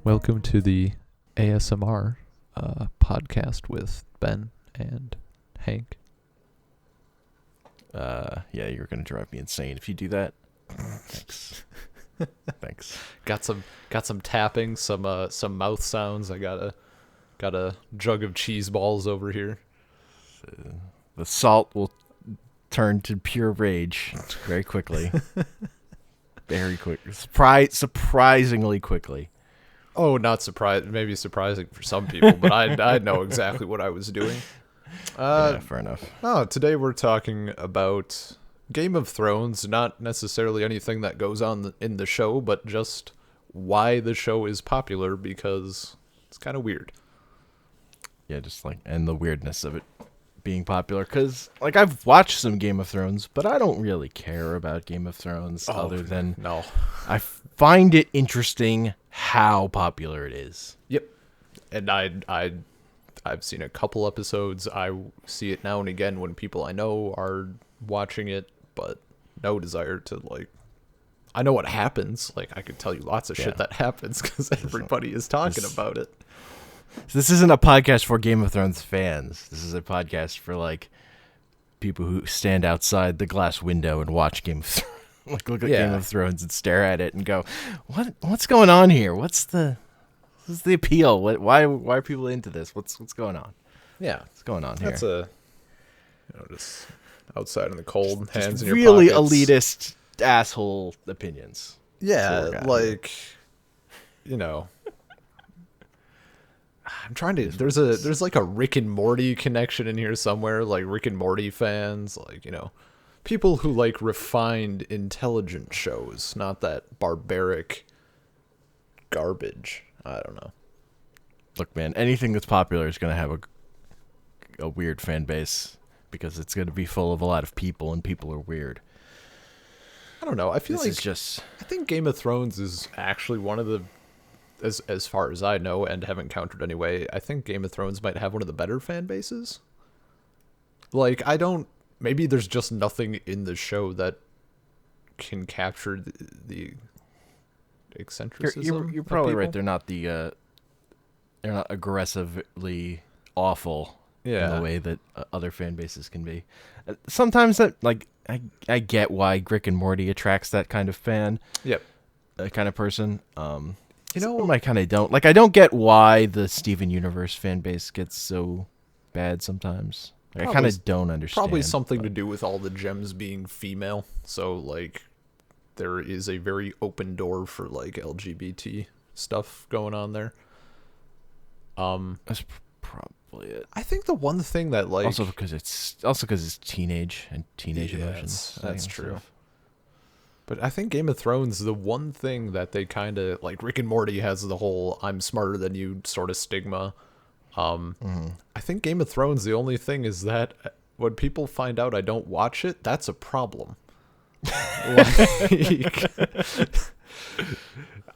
Welcome to the ASMR podcast with Ben and Hank. Yeah, you're gonna drive me insane if you do that. Thanks. Thanks. Got some tapping, some mouth sounds. I got a jug of cheese balls over here. The salt will turn to pure rage very quickly. Very quick. Surprisingly quickly. Oh, not surprised. Maybe surprising for some people, but I know exactly what I was doing. Yeah, fair enough. Oh, today we're talking about Game of Thrones, not necessarily anything that goes on in the show, but just why the show is popular, because it's kind of weird. Yeah, and the weirdness of it being popular. Because, I've watched some Game of Thrones, but I don't really care about Game of Thrones other than no. I find it interesting how popular it is. Yep. And I've seen a couple episodes. I see it now and again when people I know are watching it, but no desire to, I know what happens. I could tell you lots of shit that happens because everybody is talking about it. So this isn't a podcast for Game of Thrones fans. This is a podcast for, people who stand outside the glass window and watch Game of Thrones. Look at Game of Thrones and stare at it and go, what's going on here? What's the appeal? Why are people into this? What's going on? Yeah, what's going on here? That's just outside in the cold, hands in your really pockets. Elitist asshole opinions. Yeah, I'm trying to. There's a Rick and Morty connection in here somewhere. Rick and Morty fans, people who like refined, intelligent shows, not that barbaric garbage. I don't know. Look, man, anything that's popular is going to have a weird fan base because it's going to be full of a lot of people, and people are weird. I don't know. I feel I think Game of Thrones is actually one of the, as far as I know and haven't counted anyway, I think Game of Thrones might have one of the better fan bases. Maybe there's just nothing in the show that can capture the eccentricism. You're probably right. They're not they're not aggressively awful in the way that other fan bases can be. Sometimes that I get why Rick and Morty attracts that kind of fan. Yep. That kind of person. I kind of don't. I don't get why the Steven Universe fan base gets so bad sometimes. I kind of don't understand. Probably something to do with all the gems being female. So, there is a very open door for, LGBT stuff going on there. That's probably it. I think the one thing that, Also because it's teenage and teenage emotions. That's true. But I think Game of Thrones, the one thing that they kind of, Rick and Morty has the whole I'm smarter than you sort of stigma. I think Game of Thrones, the only thing is that when people find out I don't watch it, that's a problem.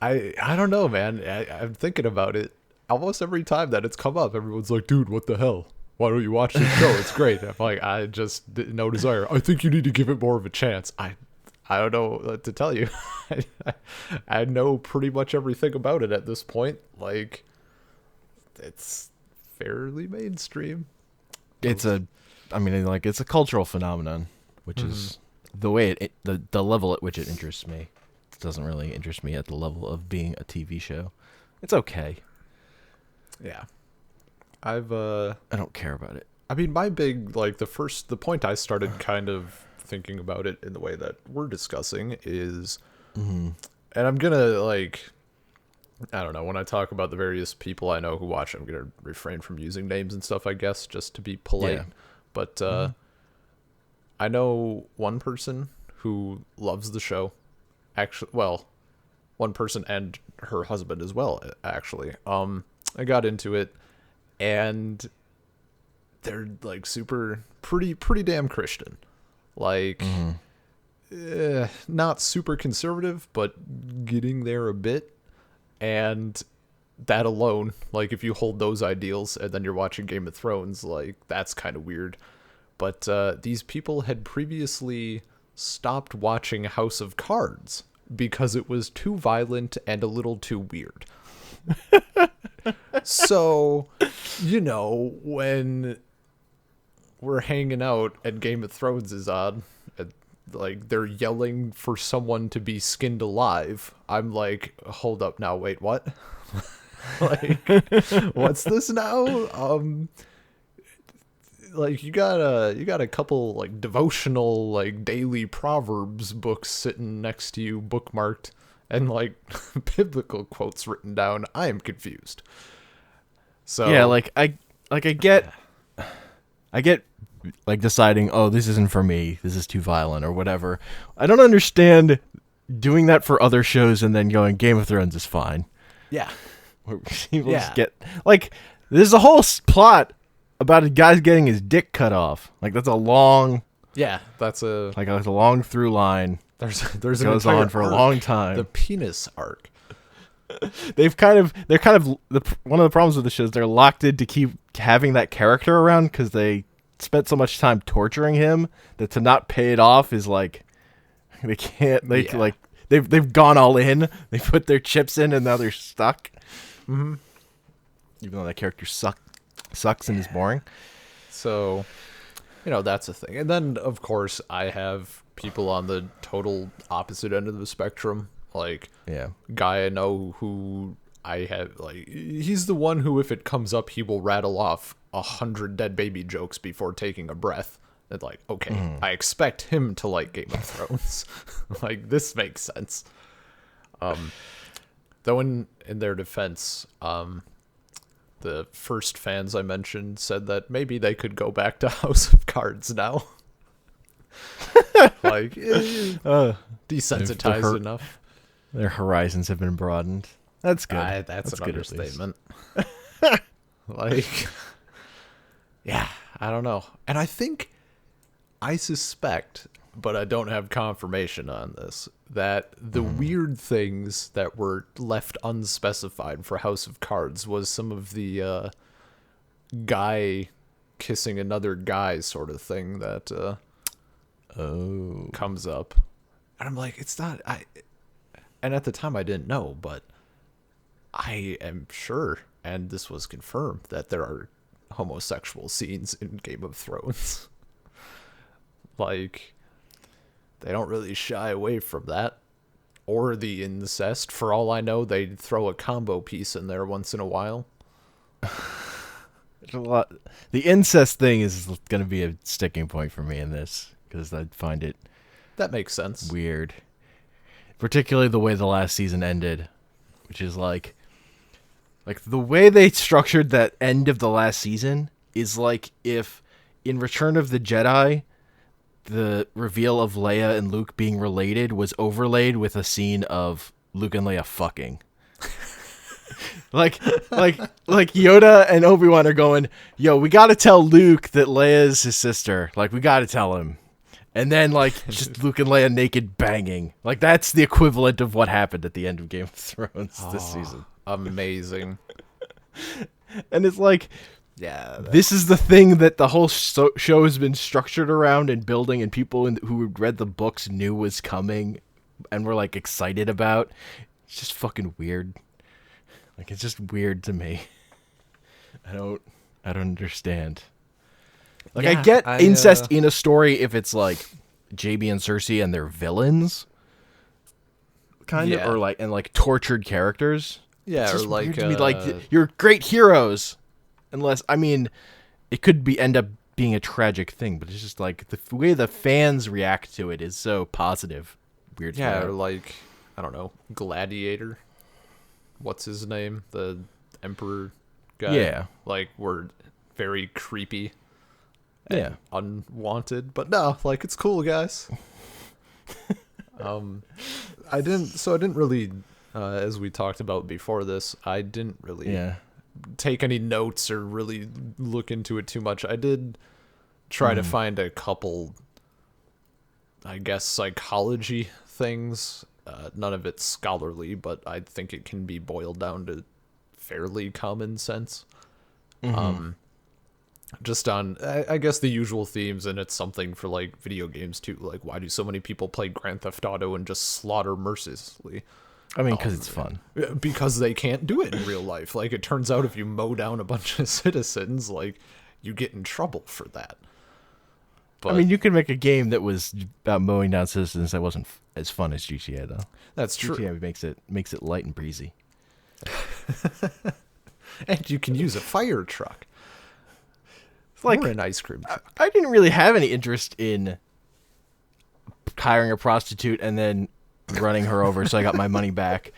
I don't know, man. I'm thinking about it. Almost every time that it's come up, everyone's like, dude, what the hell? Why don't you watch this show? It's great. I'm like, I just no desire. I think you need to give it more of a chance. I don't know what to tell you. I know pretty much everything about it at this point. It's fairly mainstream. It's a cultural phenomenon, which is the way the level at which it interests me. It doesn't really interest me at the level of being a TV show. It's okay. Yeah. I don't care about it. I mean, my big, the point I started kind of thinking about it in the way that we're discussing is, and I'm gonna, I don't know, when I talk about the various people I know who watch, I'm gonna refrain from using names and stuff, I guess, just to be polite. Yeah. But I know one person who loves the show. Actually, well, one person and her husband as well, actually. I got into it, and they're pretty damn Christian. Not super conservative, but getting there a bit. And that alone, if you hold those ideals and then you're watching Game of Thrones, that's kind of weird. But these people had previously stopped watching House of Cards because it was too violent and a little too weird. So, when we're hanging out and Game of Thrones is on, and like they're yelling for someone to be skinned alive, I'm like, hold up now, wait, what? Like, what's this now? Like you got a couple like devotional like daily proverbs books sitting next to you bookmarked and like biblical quotes written down. I am confused. So yeah, I get like deciding, oh, this isn't for me, this is too violent or whatever. I don't understand doing that for other shows and then going Game of Thrones is fine. yeah. Where people just get like there's a whole plot about a guy's getting his dick cut off. Like that's a long That's a long through line. there's It goes on for a long time. The penis arc. They're kind of one of the problems with the show is they're locked in to keep having that character around because they spent so much time torturing him that to not pay it off is like they can't. Like they've gone all in. They put their chips in and now they're stuck. Mm-hmm. Even though that character sucks and is boring. So, that's a thing. And then of course I have people on the total opposite end of the spectrum. Like, guy I know who I have, like, he's the one who, if it comes up, he will rattle off 100 dead baby jokes before taking a breath. It's like, okay, I expect him to like Game of Thrones. Like, this makes sense. Though in their defense, the first fans I mentioned said that maybe they could go back to House of Cards now. Like, desensitized enough. Their horizons have been broadened. That's good. That's an understatement. Like, yeah, I don't know. And I suspect, but I don't have confirmation on this, that the weird things that were left unspecified for House of Cards was some of the guy kissing another guy sort of thing that comes up. And I'm like, it's not... And at the time I didn't know, but I am sure, and this was confirmed, that there are homosexual scenes in Game of Thrones. Like, they don't really shy away from that. Or the incest. For all I know, they'd throw a combo piece in there once in a while. There's a lot. The incest thing is going to be a sticking point for me in this, because I find it... That makes sense. Weird. Particularly the way the last season ended, which is like the way they structured that end of the last season is like if in Return of the Jedi, the reveal of Leia and Luke being related was overlaid with a scene of Luke and Leia fucking. like Yoda and Obi-Wan are going, yo, we got to tell Luke that Leia's his sister. Like, we got to tell him. And then, like, just Luke and Leia naked banging. Like, that's the equivalent of what happened at the end of Game of Thrones this season. Amazing. And it's like, yeah, this is the thing that the whole show has been structured around and building, and people who read the books knew was coming and were, like, excited about. It's just fucking weird. Like, it's just weird to me. I don't understand. Like, yeah, I get incest in a story if it's like Jaime and Cersei and they're villains, kind of, or like tortured characters. Yeah, or like to me, like you're great heroes, unless it could end up being a tragic thing, but it's just like the way the fans react to it is so positive. Weird. Yeah, or like I don't know, Gladiator. What's his name? The Emperor guy. Yeah, like we're very creepy. Yeah, unwanted, but no, like it's cool, guys. I didn't really, as we talked about before this, I didn't really take any notes or really look into it too much. I did try to find a couple, I guess, psychology things. None of it's scholarly, but I think it can be boiled down to fairly common sense. Just on, I guess, the usual themes, and it's something for, video games, too. Like, why do so many people play Grand Theft Auto and just slaughter mercilessly? I mean, because it's fun. Because they can't do it in real life. Like, it turns out if you mow down a bunch of citizens, like, you get in trouble for that. But, I mean, you could make a game that was about mowing down citizens that wasn't as fun as GTA, though. That's true. GTA makes it light and breezy. And you can use a fire truck. It's like or an ice cream truck. I didn't really have any interest in hiring a prostitute and then running her over so I got my money back.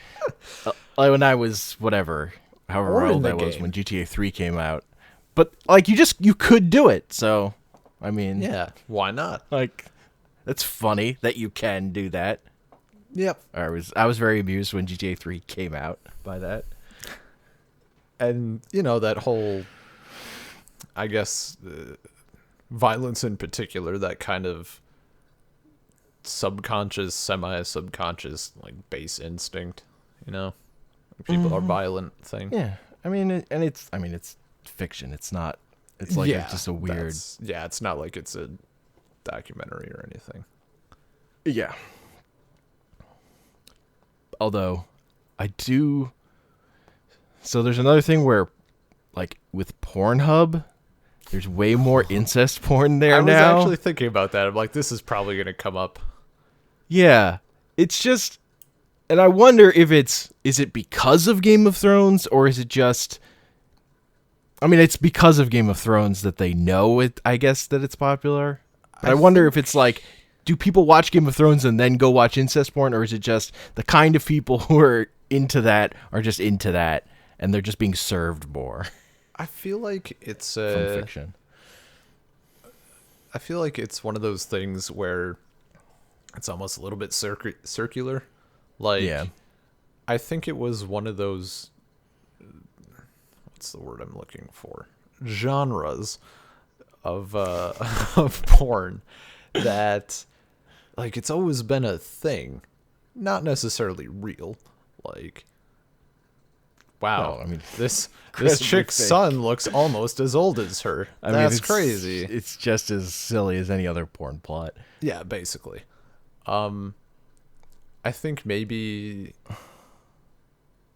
Like when I was however old I was when GTA 3 came out. But like you could do it. So, I mean, yeah, why not? Like that's funny that you can do that. Yep. I was very amused when GTA 3 came out by that. And, you know, that whole, I guess, violence in particular, that kind of subconscious, semi-subconscious, like, base instinct, you know? People are violent thing. Yeah. I mean, it's fiction. It's not, it's like it's just a weird. Yeah, it's not like it's a documentary or anything. Yeah. Although, I do. So there's another thing where, like, with Pornhub, there's way more incest porn there now. I was actually thinking about that. I'm like, this is probably going to come up. Yeah. It's just, and I wonder if is it because of Game of Thrones, or is it just, I mean, it's because of Game of Thrones that they know it, I guess, that it's popular. But I wonder if it's like, do people watch Game of Thrones and then go watch incest porn, or is it just the kind of people who are into that are just into that, and they're just being served more? I feel like it's from fiction. I feel like it's one of those things where it's almost a little bit circular. Like, yeah. I think it was one of those, what's the word I'm looking for? Genres of of porn that, like, it's always been a thing, not necessarily real. Like, wow, well, I mean, this chick's son looks almost as old as her. That's crazy. It's just as silly as any other porn plot. Yeah, basically. I think maybe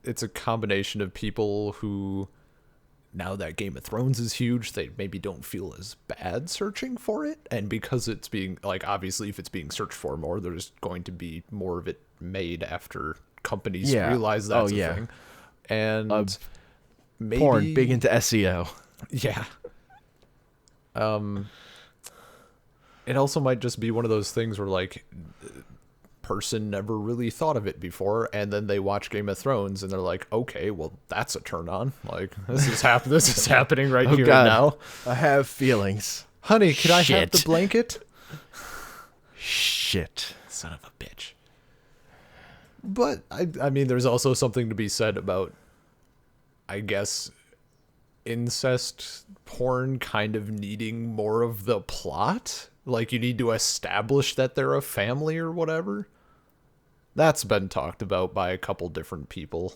it's a combination of people who, now that Game of Thrones is huge, they maybe don't feel as bad searching for it. And because it's being, like, obviously if it's being searched for more, there's going to be more of it made after companies realize that's a thing. And maybe porn, big into SEO. Yeah. It also might just be one of those things where, like, person never really thought of it before, and then they watch Game of Thrones and they're like, okay, well, that's a turn on. Like, this is happening right here God. And now. I have feelings. Honey, could I have the blanket? Shit. Son of a bitch. But I mean, there's also something to be said about, I guess, incest porn kind of needing more of the plot. Like, you need to establish that they're a family or whatever. That's been talked about by a couple different people.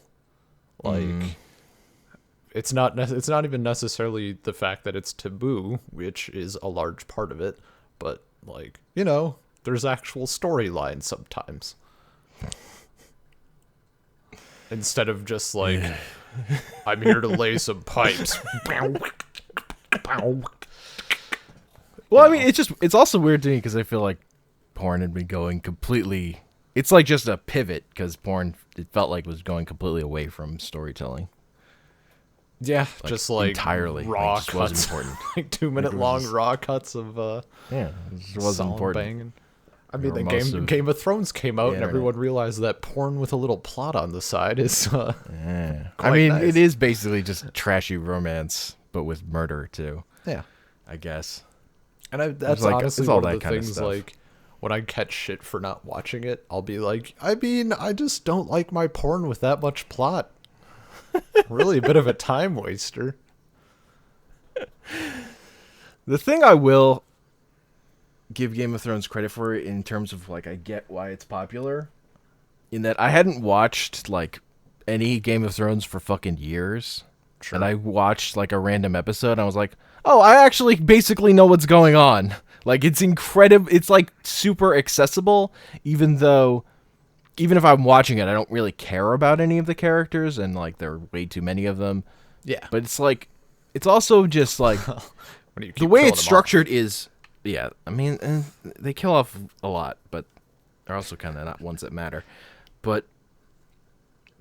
Like, it's not even necessarily the fact that it's taboo, which is a large part of it, but, like, you know, there's actual storylines sometimes. Instead of just like, I'm here to lay some pipes. Well, I mean, it's also weird to me because I feel like porn had been going completely. It's like just a pivot because porn, it felt like, was going completely away from storytelling. Yeah, like, just like entirely raw like, cuts, wasn't important. Like 2-minute long raw cuts of it wasn't important. Banging. I mean, the Game of Thrones came out, and everyone realized that porn with a little plot on the side is. I mean, nice. It is basically just trashy romance, but with murder too. Yeah, I guess. And that's like, honestly one of the things. Like, when I catch shit for not watching it, I'll be like, I mean, I just don't like my porn with that much plot. Really a bit of a time waster. The thing I will give Game of Thrones credit for in terms of, like, I get why it's popular, in that I hadn't watched, like, any Game of Thrones for fucking years. Sure. And I watched, like, a random episode and I was like, oh, I actually basically know what's going on. Like, it's incredible. It's, like, super accessible, even though even if I'm watching it, I don't really care about any of the characters, and like there are way too many of them. Yeah. But it's like, it's also just like the way it's structured is, yeah. I mean, they kill off a lot, but they're also kind of not ones that matter. But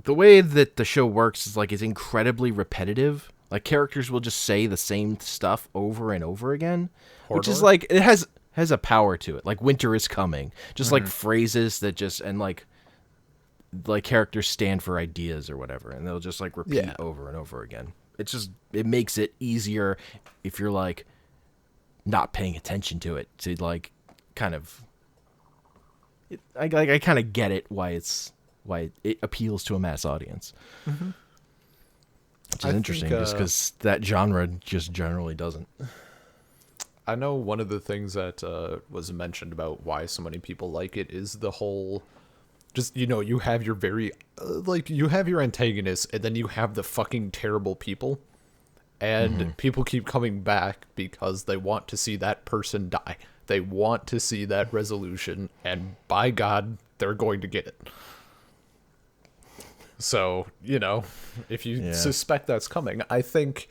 the way that the show works is like it's incredibly repetitive. Like characters will just say the same stuff over and over again, which is like it has a power to it. Like winter is coming, just like phrases that just and like characters stand for ideas or whatever, and they'll just like repeat over and over again. It's just, it makes it easier if you're like not paying attention to it to like kind of. I kind of get it why it appeals to a mass audience, which is interesting, just because that genre just generally doesn't. I know one of the things that was mentioned about why so many people like it is the whole, just, you know, you have your very, you have your antagonists, and then you have the fucking terrible people, and people keep coming back because they want to see that person die. They want to see that resolution, and by God, they're going to get it. So, you know, if you suspect that's coming, I think,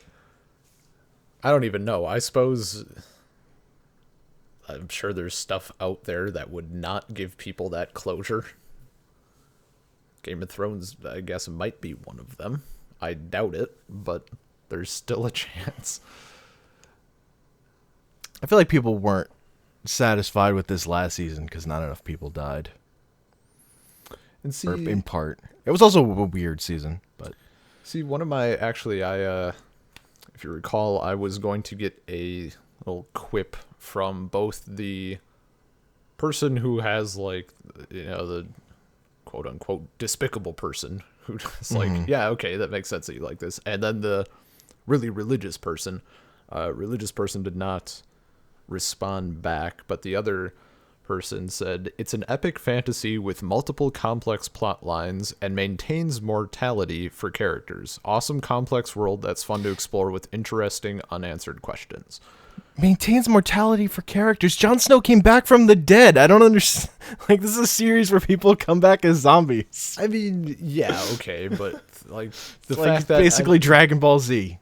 I don't even know. I suppose, I'm sure there's stuff out there that would not give people that closure. Game of Thrones, I guess, might be one of them. I doubt it, but there's still a chance. I feel like people weren't satisfied with this last season because not enough people died. And see, or in part, it was also a weird season. But see, one of my if you recall, I was going to get a little quip from both the person who has like, you know, the quote unquote despicable person who's like, yeah, okay, that makes sense that you like this, and then the really religious person. Religious person did not respond back, but the other person said, it's an epic fantasy with multiple complex plot lines and maintains mortality for characters. Awesome complex world that's fun to explore with interesting unanswered questions. Maintains mortality for characters. Jon Snow came back from the dead. I don't understand. Like, this is a series where people come back as zombies. I mean, yeah, okay, but like the like fact that basically Dragon Ball Z.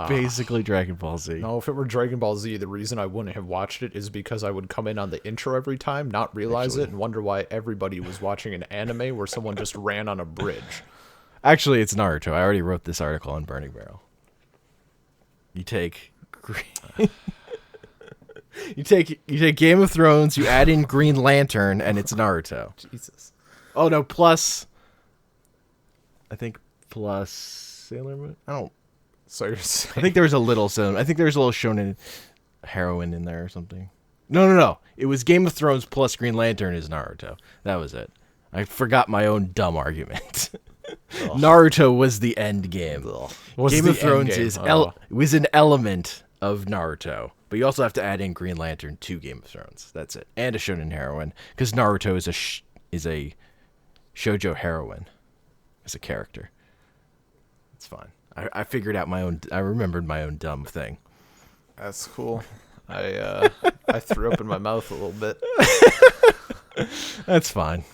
Basically Dragon Ball Z. No, if it were Dragon Ball Z, the reason I wouldn't have watched it is because I would come in on the intro every time, not realize it, and wonder why everybody was watching an anime where someone just ran on a bridge. Actually, it's Naruto. I already wrote this article on Burning Barrel. You take you take Game of Thrones, you add in Green Lantern, and it's Naruto. Jesus. Oh no, plus I think plus Sailor Moon. I don't. So you're saying... I think there was a little shonen heroine in there or something. No. It was Game of Thrones plus Green Lantern is Naruto. That was it. I forgot my own dumb argument. Naruto was the end game. Game of Thrones was an element of Naruto, but you also have to add in Green Lantern to Game of Thrones. That's it, and a shonen heroine, because Naruto is a shoujo heroine as a character. It's fine. I figured out I remembered my own dumb thing. That's cool. I threw up in my mouth a little bit. That's fine.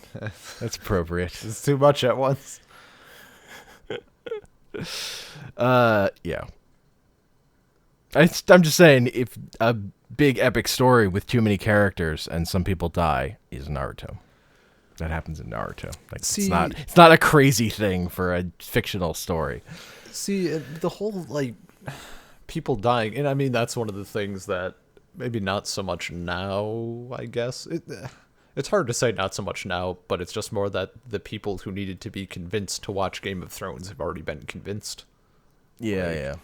That's appropriate. It's too much at once. Yeah. I'm just saying, if a big epic story with too many characters and some people die is Naruto. That happens in Naruto. Like, it's not a crazy thing for a fictional story. See, the whole, like, people dying, and I mean, that's one of the things that maybe not so much now, I guess. It's hard to say not so much now, but it's just more that the people who needed to be convinced to watch Game of Thrones have already been convinced. Yeah.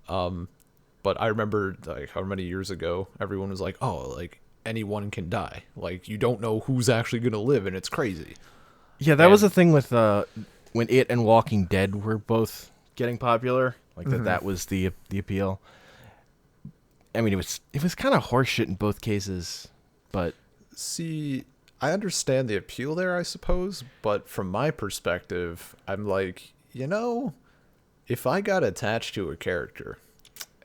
But I remember, like, how many years ago, everyone was like, oh, like, anyone can die. Like, you don't know who's actually going to live, and it's crazy. Yeah, that was the thing with when it and Walking Dead were both getting popular, like that was the appeal. I mean, it was kind of horseshit in both cases, but see, I understand the appeal there, I suppose, but from my perspective, I'm like, you know, if I got attached to a character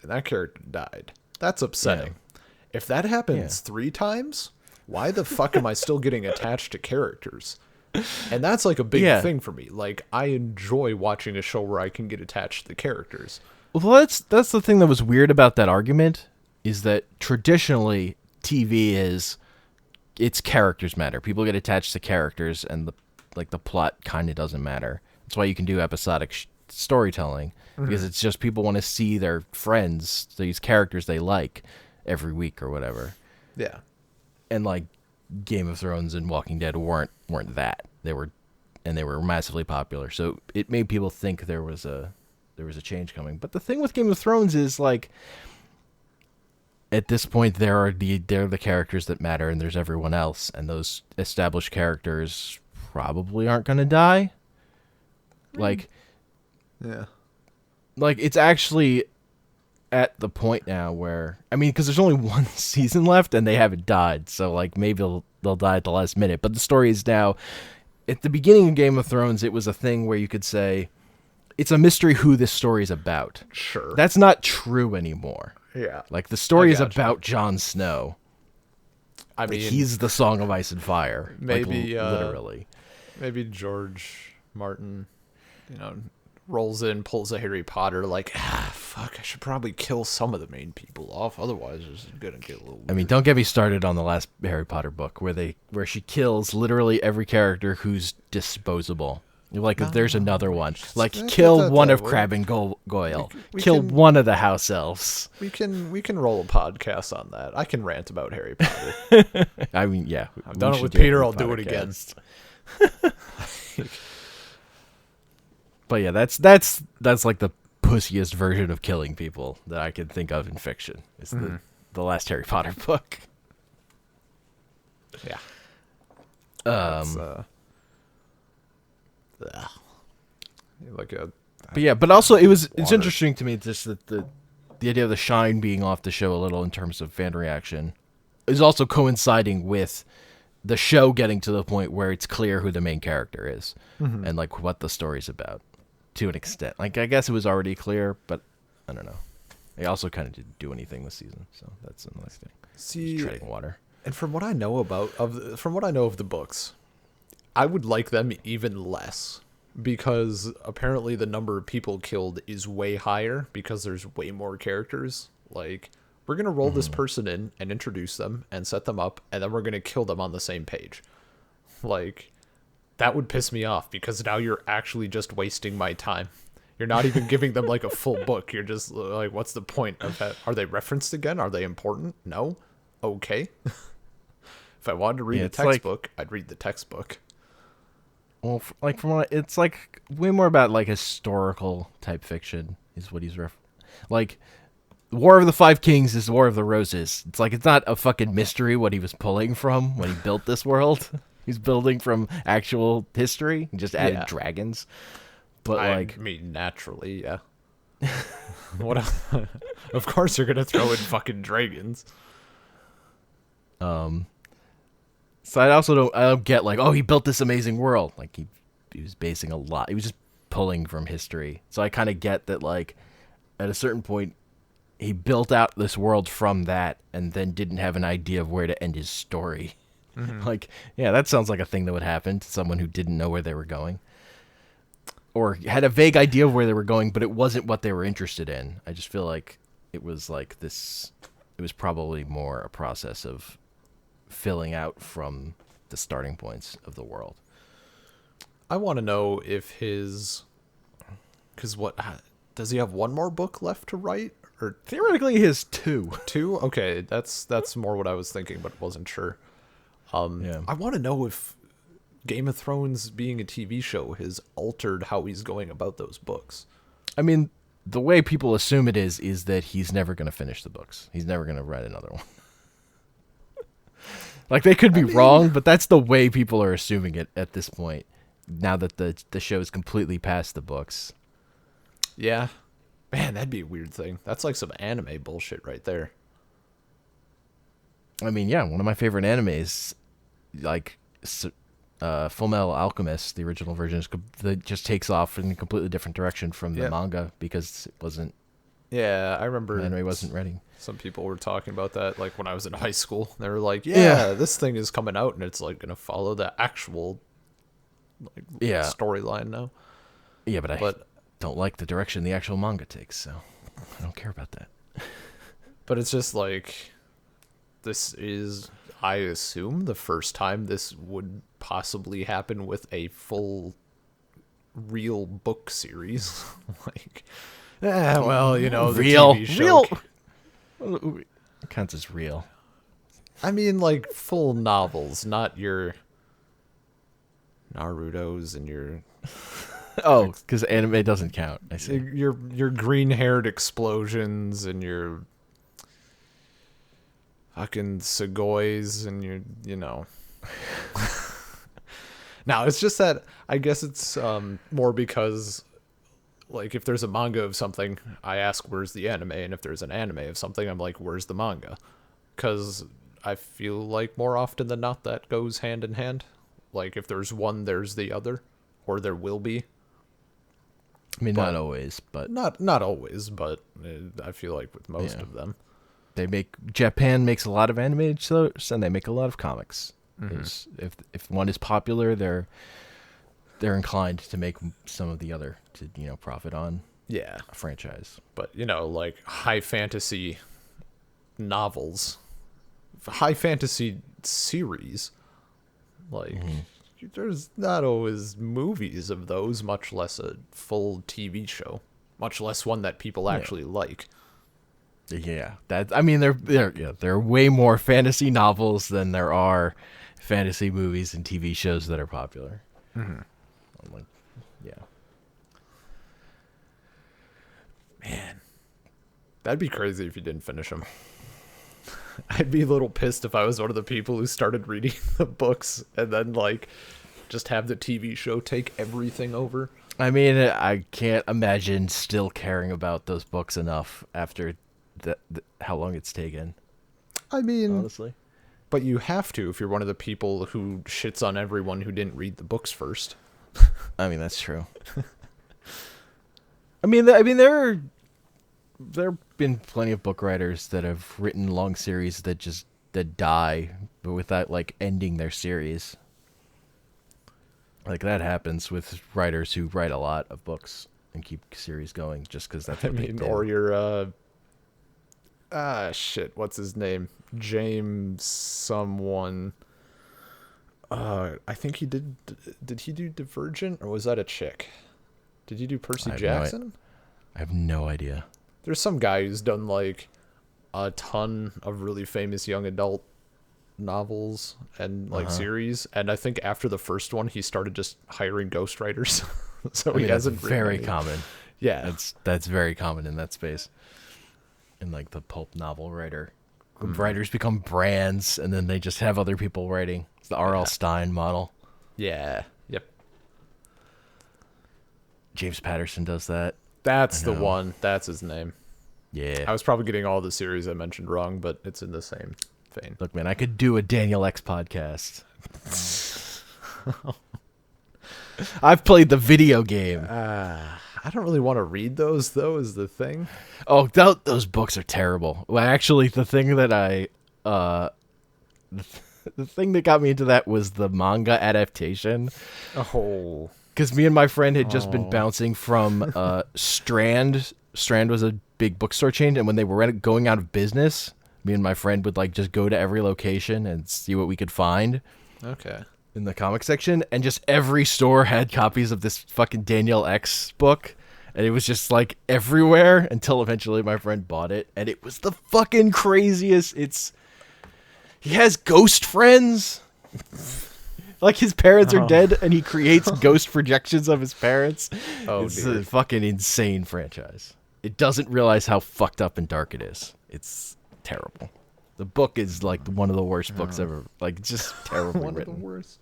and that character died, that's upsetting. Yeah. If that happens 3 times, why the fuck am I still getting attached to characters? And that's like a big Yeah. thing for me. Like, I enjoy watching a show where I can get attached to the characters. Well, that's the thing that was weird about that argument, is that traditionally TV is its characters matter. People get attached to characters, and the plot kind of doesn't matter. That's why you can do episodic storytelling, because it's just people want to see their friends, these characters they like, every week or whatever. Yeah. And like Game of Thrones and Walking Dead weren't that. They were massively popular, so it made people think there was a change coming. But the thing with Game of Thrones is, like, at this point they're the characters that matter, and there's everyone else, and those established characters probably aren't going to die. Like, yeah, like it's actually at the point now where, I mean, because there's only one season left and they haven't died, so like maybe they'll die at the last minute. But the story is now, at the beginning of Game of Thrones, it was a thing where you could say it's a mystery who this story is about. Sure. That's not true anymore. Yeah. Like, the story is about Jon Snow. I mean, he's the Song of Ice and Fire. Maybe like, literally. Maybe George Martin, rolls in, pulls a Harry Potter, like, fuck, I should probably kill some of the main people off, otherwise it's gonna get a little weird. I mean, don't get me started on the last Harry Potter book where she kills literally every character who's disposable. Like, there's another one. Like, kill one of Crabbe and Goyle. Kill one of the house elves. We can roll a podcast on that. I can rant about Harry Potter. I mean, yeah. I've done it with Peter, I'll do it again. But yeah, that's like the pussiest version of killing people that I can think of in fiction. It's the last Harry Potter book. Yeah. But also it's interesting to me just that the idea of the shine being off the show a little in terms of fan reaction is also coinciding with the show getting to the point where it's clear who the main character is and like what the story's about to an extent. Like, I guess it was already clear, but I don't know. They also kind of didn't do anything this season, so that's another thing. See, just treading water. And from what I know of the books, I would like them even less, because apparently the number of people killed is way higher because there's way more characters. Like, we're going to roll this person in and introduce them and set them up, and then we're going to kill them on the same page. Like, that would piss me off, because now you're actually just wasting my time. You're not even giving them like a full book. You're just like, what's the point of that? Are they referenced again? Are they important? No? Okay. If I wanted to read a textbook, I'd read the textbook. Well, like, it's like way more about like historical type fiction is what he's like. War of the Five Kings is War of the Roses. It's like, it's not a fucking mystery what he was pulling from when he built this world. He's building from actual history. He just added dragons. But I mean, naturally, yeah. What? Of course, you're gonna throw in fucking dragons. So I don't get like, oh, he built this amazing world. Like, he was basing a lot. He was just pulling from history. So I kind of get that, like, at a certain point, he built out this world from that and then didn't have an idea of where to end his story. Like, yeah, that sounds like a thing that would happen to someone who didn't know where they were going. Or had a vague idea of where they were going, but it wasn't what they were interested in. I just feel like it was like this, it was probably more a process of filling out from the starting points of the world. I want to know if because does he have one more book left to write? Or theoretically he has two. Two? Okay, that's more what I was thinking, but wasn't sure. I want to know if Game of Thrones being a TV show has altered how he's going about those books. I mean, the way people assume it is that he's never going to finish the books. He's never going to write another one. Like, they could be wrong, but that's the way people are assuming it at this point, now that the show is completely past the books. Yeah. Man, that'd be a weird thing. That's like some anime bullshit right there. I mean, yeah, one of my favorite animes, like Full Metal Alchemist, the original version, just takes off in a completely different direction from the manga because it wasn't. Yeah, I remember. The anime wasn't ready. Some people were talking about that, like when I was in high school. They were like, "Yeah, this thing is coming out, and it's like gonna follow the actual storyline now. Yeah, but I don't like the direction the actual manga takes, so I don't care about that. But it's just like, this is, I assume, the first time this would possibly happen with a full real book series. Like, well, the TV show. Real counts as real. I mean, like, full novels, not your Naruto's and your... Oh, because anime doesn't count. I see. Your green-haired explosions and your fucking Segoys and your, Now, it's just that I guess it's more because, like, if there's a manga of something, I ask, where's the anime? And if there's an anime of something, I'm like, where's the manga? Because I feel like more often than not that goes hand in hand. Like, if there's one, there's the other. Or there will be. I mean, not always, but... Not always, but I feel like with most of them. Japan makes a lot of animated shows, and they make a lot of comics. Mm-hmm. If one is popular, they're inclined to make some of the other to profit on a franchise. But like high fantasy novels, high fantasy series, like there's not always movies of those, much less a full TV show, much less one that people actually like. Yeah, there are way more fantasy novels than there are fantasy movies and TV shows that are popular. Mm-hmm. I'm like, man, that'd be crazy if you didn't finish them. I'd be a little pissed if I was one of the people who started reading the books and then like just have the TV show take everything over. I mean, I can't imagine still caring about those books enough after how long it's taken. I mean, honestly. But you have to if you're one of the people who shits on everyone who didn't read the books first. I mean, that's true. I mean, there have been plenty of book writers that have written long series that die, but without like ending their series. Like that happens with writers who write a lot of books and keep series going just because that's what they do. Or your what's his name? James someone. I think he did he do Divergent, or was that a chick? Did he do Percy Jackson? I have no idea. There's some guy who's done like a ton of really famous young adult novels and like series, and I think after the first one he started just hiring ghostwriters. So he hasn't very common. Yeah, that's very common in that space. In like the pulp novel writers become brands, and then they just have other people writing. It's the R.L. Stine model. Yeah. Yep. James Patterson does that. That's the one. That's his name. Yeah. I was probably getting all the series I mentioned wrong, but it's in the same vein. Look, man, I could do a Daniel X podcast. I've played the video game. I don't really want to read those, though, is the thing. Oh, those books are terrible. Well, actually, the thing that the thing that got me into that was the manga adaptation. Oh. Because me and my friend had just been bouncing from Strand. Strand was a big bookstore chain, and when they were going out of business, me and my friend would like just go to every location and see what we could find. Okay. In the comic section, and just every store had copies of this fucking Daniel X book, and it was just like everywhere until eventually my friend bought it, and it was the fucking craziest. He has ghost friends. Like his parents are dead, and he creates ghost projections of his parents. Oh, it's a fucking insane franchise. It doesn't realize how fucked up and dark it is. It's terrible. The book is like one of the worst books ever. Like just terribly written. One of the worst.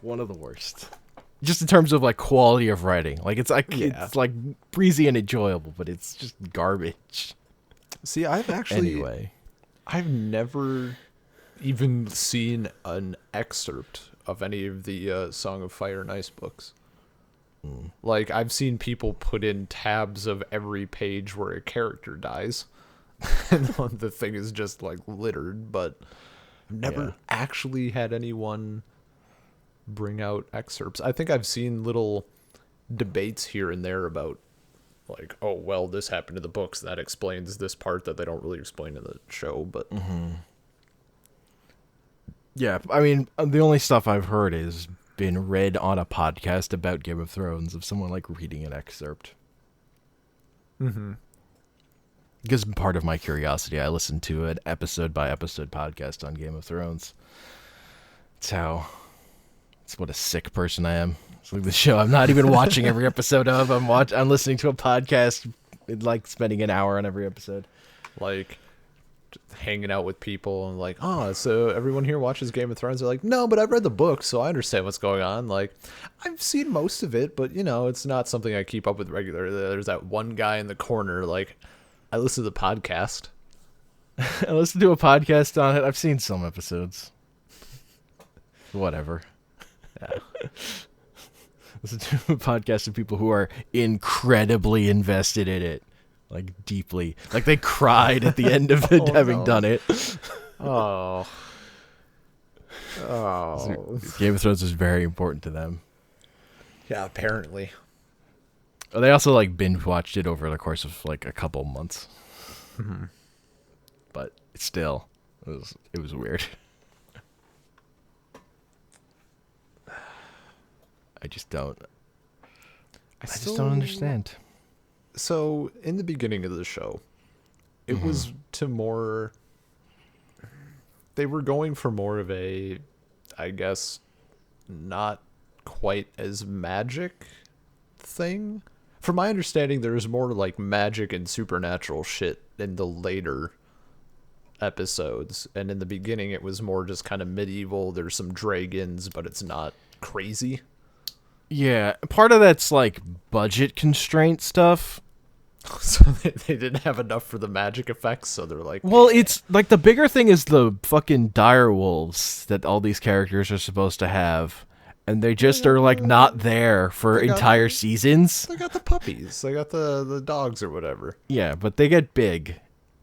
One of the worst. Just in terms of like quality of writing. Like it's like breezy and enjoyable, but it's just garbage. See, I've never even seen an excerpt of any of the Song of Fire and Ice books. Like I've seen people put in tabs of every page where a character dies. And the thing is just like littered, but I've never actually had anyone bring out excerpts. I think I've seen little debates here and there about like, oh, well, this happened in the books. That explains this part that they don't really explain in the show. But yeah, I mean, the only stuff I've heard is been read on a podcast about Game of Thrones of someone like reading an excerpt. Because part of my curiosity, I listened to an episode by episode podcast on Game of Thrones. It's what a sick person I am. It's like the show I'm not even watching every episode of. I'm listening to a podcast, like spending an hour on every episode. Like hanging out with people and like, oh, so everyone here watches Game of Thrones. They're like, no, but I've read the book, so I understand what's going on. Like, I've seen most of it, but it's not something I keep up with regularly. There's that one guy in the corner, like, I listen to the podcast. I listened to a podcast on it. I've seen some episodes. Whatever. Yeah. Listen to a podcast of people who are incredibly invested in it. Like, deeply. Like, they cried at the end of it, having done it. Oh. Game of Thrones is very important to them. Yeah, apparently. They also, like, binge-watched it over the course of, like, a couple months. But still, it was weird. I just don't understand. So, in the beginning of the show, it was they were going for more of a, I guess, not quite as magic thing. From my understanding, there was more like magic and supernatural shit in the later episodes. And in the beginning, it was more just kind of medieval. There's some dragons, but it's not crazy. Yeah, part of that's like budget constraint stuff. So they didn't have enough for the magic effects, so they're like... Well, it's like the bigger thing is the fucking dire wolves that all these characters are supposed to have. And they just are like not there for entire seasons. They got the puppies. They got the dogs or whatever. Yeah, but they get big.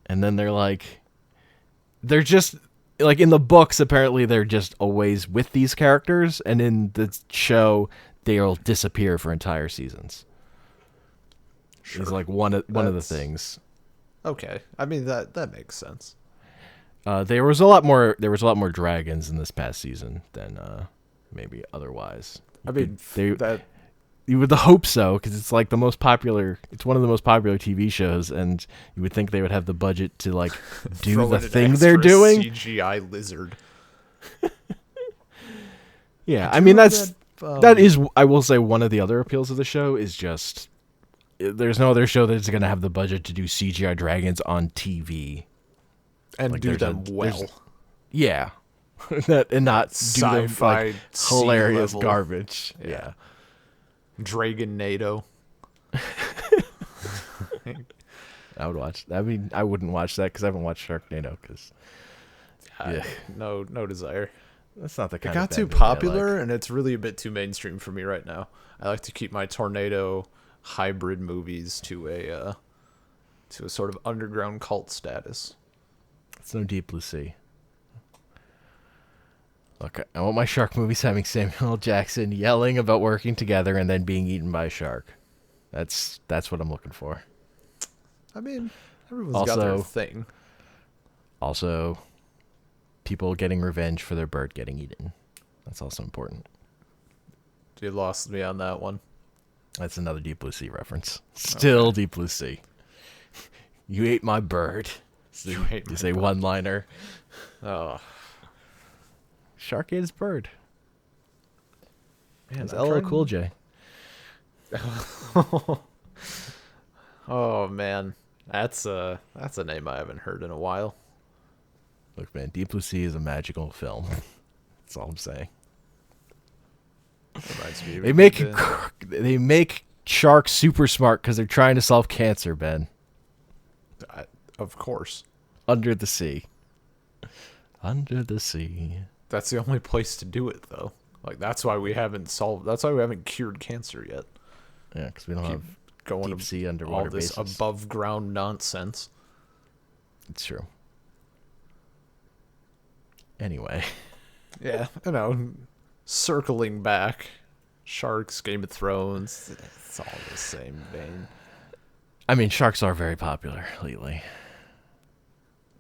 And then they're just... Like in the books, apparently they're just always with these characters. And in the show, they'll disappear for entire seasons. Sure. Is like one of the things. Okay, I mean that makes sense. There was a lot more dragons in this past season than maybe otherwise. You would hope so, because it's like the most popular. It's one of the most popular TV shows, and you would think they would have the budget to like do the thing they're doing. CGI lizard. Yeah, I mean that is. I will say one of the other appeals of the show is just. There's no other show that's going to have the budget to do CGI dragons on TV. And like do them well. Yeah. And not do them like hilarious garbage. Yeah. Dragon NATO. I would watch. I mean, I wouldn't watch that because I haven't watched Sharknado. Because no desire. That's not the kind. It got too popular, and it's really a bit too mainstream for me right now. I like to keep my tornado hybrid movies to a sort of underground cult status. It's no Deep Blue Sea. Look, I want my shark movies having Samuel L. Jackson yelling about working together and then being eaten by a shark. That's what I'm looking for. I mean, everyone's got their thing. Also, people getting revenge for their bird getting eaten. That's also important. You lost me on that one. That's another Deep Blue Sea reference. Still okay. Deep Blue Sea. You ate my bird. Is a one-liner. Oh. Shark ate his bird. Man, it's LL Cool J. Oh man, that's a name I haven't heard in a while. Look, man, Deep Blue Sea is a magical film. That's all I'm saying. They make sharks super smart because they're trying to solve cancer, Ben. Of course. Under the sea. Under the sea. That's the only place to do it, though. Like that's why we haven't cured cancer yet. Yeah, because we don't have going deep sea underwater all this bases. Above ground nonsense. It's true. Anyway. Yeah, circling back, sharks, Game of Thrones, it's all the same vein. I mean, sharks are very popular lately,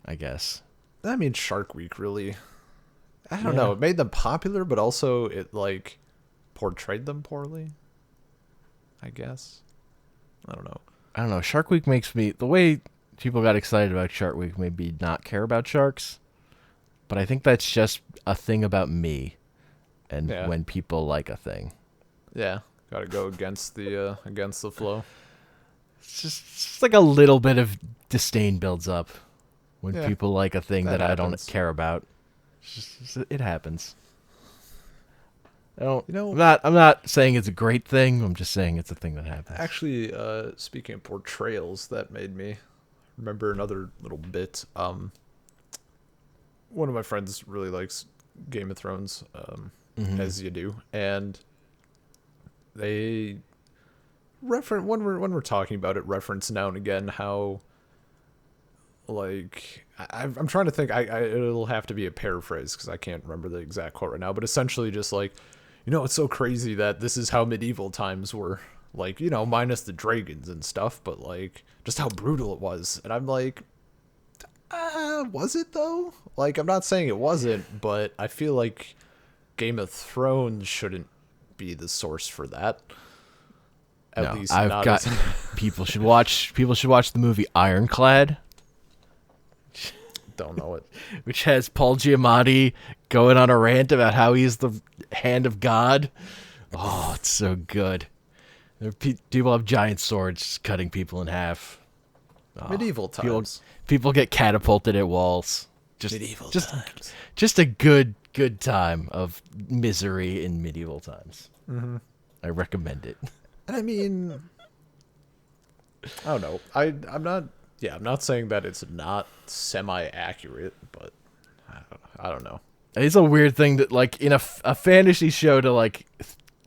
I guess. I mean, Shark Week really, I don't know, it made them popular, but also it, like, portrayed them poorly, I guess. I don't know. Shark Week makes me, the way people got excited about Shark Week made me not care about sharks. But I think that's just a thing about me and when people like a thing. Yeah, got to go against the flow. It's just like a little bit of disdain builds up when people like a thing that I don't care about. It happens. I don't, I'm not saying it's a great thing. I'm just saying it's a thing that happens. Actually, speaking of portrayals, that made me remember another little bit. One of my friends really likes Game of Thrones, as you do, and they reference when we're talking about it, reference now and again how, like, I'm trying to think. It'll have to be a paraphrase because I can't remember the exact quote right now. But essentially, just like, it's so crazy that this is how medieval times were. Like, minus the dragons and stuff, but like just how brutal it was. And I'm like, was it though? Like, I'm not saying it wasn't, but I feel like Game of Thrones shouldn't be the source for that. At least I've got people should watch the movie Ironclad. Don't know it. Which has Paul Giamatti going on a rant about how he's the hand of God. Oh, it's so good. People have giant swords cutting people in half. Oh, medieval times. People get catapulted at walls. Medieval times. Just a good time of misery in medieval times. Mm-hmm. I recommend it. And I mean, I don't know. I'm not saying that it's not semi-accurate, but I don't know. It's a weird thing that, like, in a fantasy show to, like,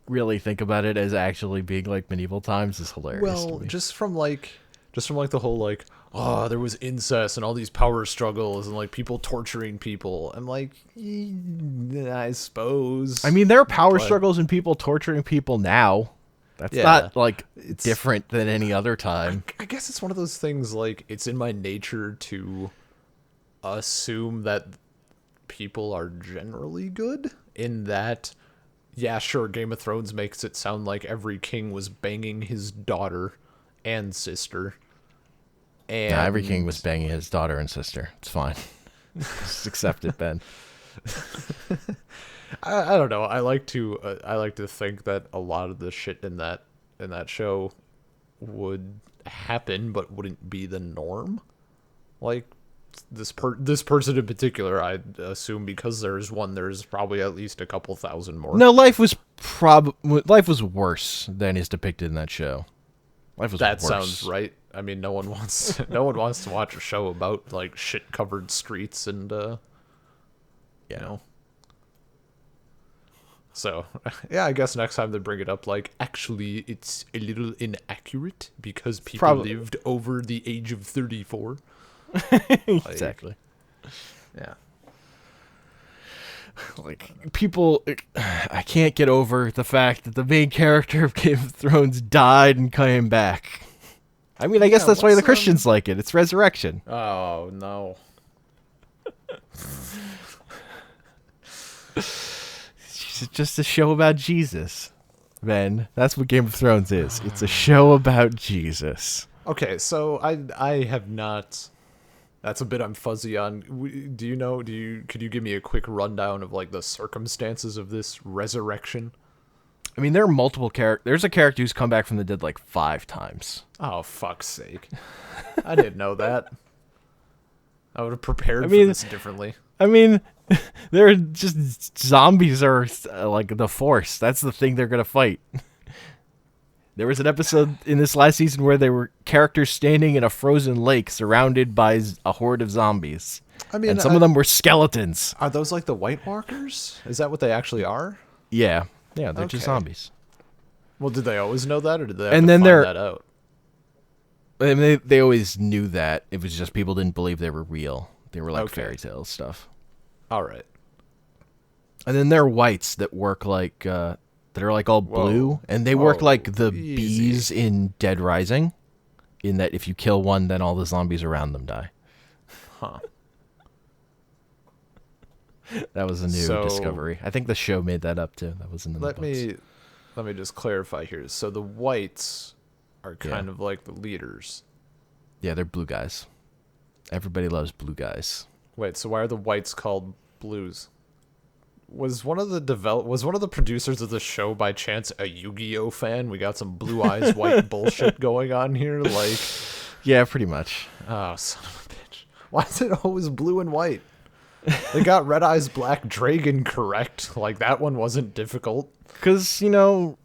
really think about it as actually being like medieval times is hilarious. Well, just from the whole, like, oh, there was incest and all these power struggles and, like, people torturing people. I'm like, I suppose. I mean, there are power struggles and people torturing people now. That's not, like, it's different than any other time. I guess it's one of those things, like, it's in my nature to assume that people are generally good, in that, yeah, sure, Game of Thrones makes it sound like every king was banging his daughter and sister. And every king was banging his daughter and sister. It's fine. Just accept it, Ben. I don't know. I like to think that a lot of the shit in that show would happen, but wouldn't be the norm. Like this person in particular, I assume because there's probably at least a couple thousand more. No, life was worse than is depicted in that show. Life was worse. That sounds right. I mean, no one wants to watch a show about, like, shit covered streets and So, yeah, I guess next time they bring it up, like, actually, it's a little inaccurate because people lived over the age of 34. Exactly. Yeah. Like, people, I can't get over the fact that the main character of Game of Thrones died and came back. I mean, I guess that's why the Christians like it. It's resurrection. Oh, no. It's just a show about Jesus, Ben. That's what Game of Thrones is. It's a show about Jesus. Okay, so I have not... That's a bit I'm fuzzy on. Could you give me a quick rundown of, like, the circumstances of this resurrection? I mean, there are multiple characters. There's a character who's come back from the dead, like, 5 times. Oh, fuck's sake. I didn't know that. I would have prepared for this differently. I mean, they're just zombies are like the Force. That's the thing they're going to fight. There was an episode in this last season where there were characters standing in a frozen lake surrounded by a horde of zombies. I mean, and some of them were skeletons. Are those like the White Walkers? Is that what they actually are? Yeah. Yeah, they're just zombies. Well, did they always know that, or did they have to find that out? I mean, they always knew that. It was just people didn't believe they were real. They were like fairy tale stuff. All right. And then there are whites that work like that are like all blue, and they work like the bees in Dead Rising, in that if you kill one, then all the zombies around them die. Huh. That was a new discovery. I think the show made that up too. That wasn't in the books. Let me just clarify here. So the whites are kind of like the leaders. Yeah, they're blue guys. Everybody loves blue guys. Wait, so why are the whites called blues? Was one of the producers of the show by chance a Yu-Gi-Oh fan? We got some blue eyes white bullshit going on here, like. Yeah, pretty much. Oh, son of a bitch! Why is it always blue and white? They got Red Eyes Black Dragon correct. Like that one wasn't difficult. Because I don't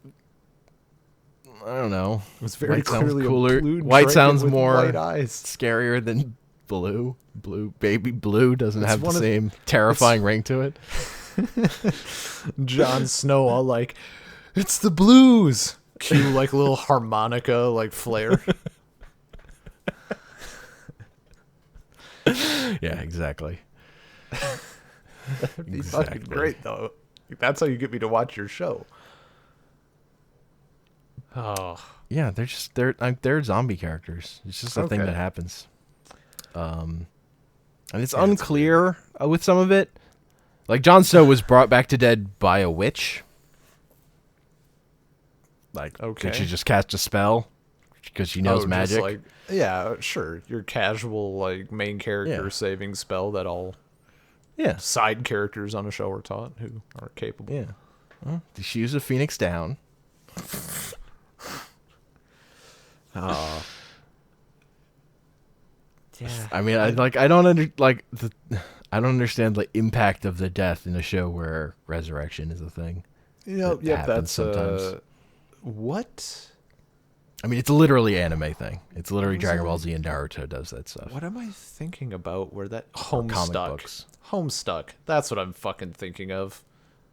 know. It was very white clearly cooler. A blue white sounds with more white eyes. Scarier than blue. Baby blue doesn't have the same terrifying ring to it. Jon Snow all like, it's the blues. Cue like little harmonica like flare. Yeah, exactly. That'd be fucking great though. That's how you get me to watch your show. Oh yeah, they're zombie characters. It's just a thing that happens. And it's unclear with some of it. Like Jon Snow was brought back to dead by a witch. Like, could she just cast a spell because she knows magic? Like, yeah, sure. Your casual like main character saving spell that all side characters on a show are taught who are capable. Yeah. Well, she used a Phoenix Down. Yeah. I mean, I don't understand the impact of the death in a show where resurrection is a thing. That's sometimes. What? I mean, it's literally an anime thing. It's literally Dragon Ball Z and Naruto does that stuff. What am I thinking about? Where that Homestuck? Homestuck. That's what I'm fucking thinking of.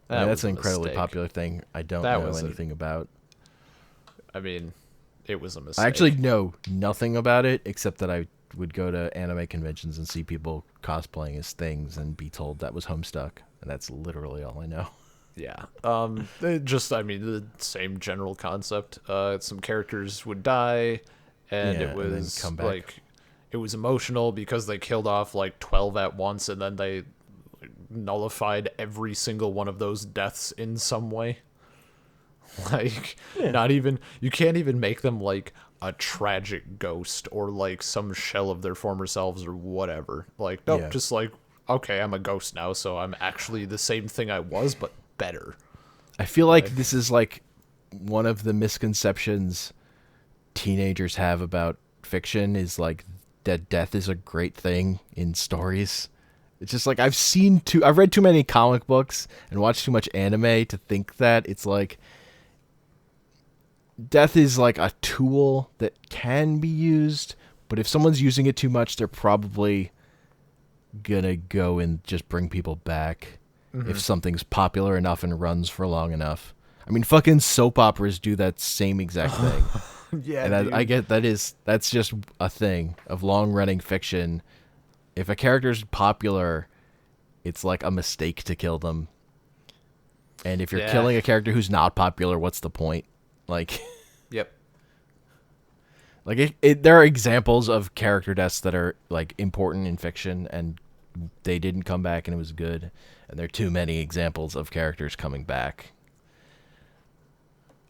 That's an incredibly popular thing. I don't know anything about. I mean, it was a mistake. I actually know nothing about it except that I would go to anime conventions and see people cosplaying as things and be told that was Homestuck, and that's literally all I know. Yeah. The same general concept. Some characters would die, and it was and come back. like, it was emotional because they killed off like 12 at once, and then they nullified every single one of those deaths in some way. Like, you can't even make them like a tragic ghost or like some shell of their former selves or whatever. Like, nope, just like, okay, I'm a ghost now, so I'm actually the same thing I was, but better. I feel like this is like one of the misconceptions teenagers have about fiction is like that death is a great thing in stories. It's just like I've read too many comic books and watched too much anime to think that it's like death is like a tool that can be used, but if someone's using it too much, they're probably gonna go and just bring people back. If something's popular enough and runs for long enough. I mean, fucking soap operas do that same exact thing. Yeah, and I get that's just a thing of long-running fiction. If a character's popular, it's like a mistake to kill them. And if you're killing a character who's not popular, what's the point? Like, yep. Like there are examples of character deaths that are like important in fiction, and they didn't come back, and it was good. And there are too many examples of characters coming back.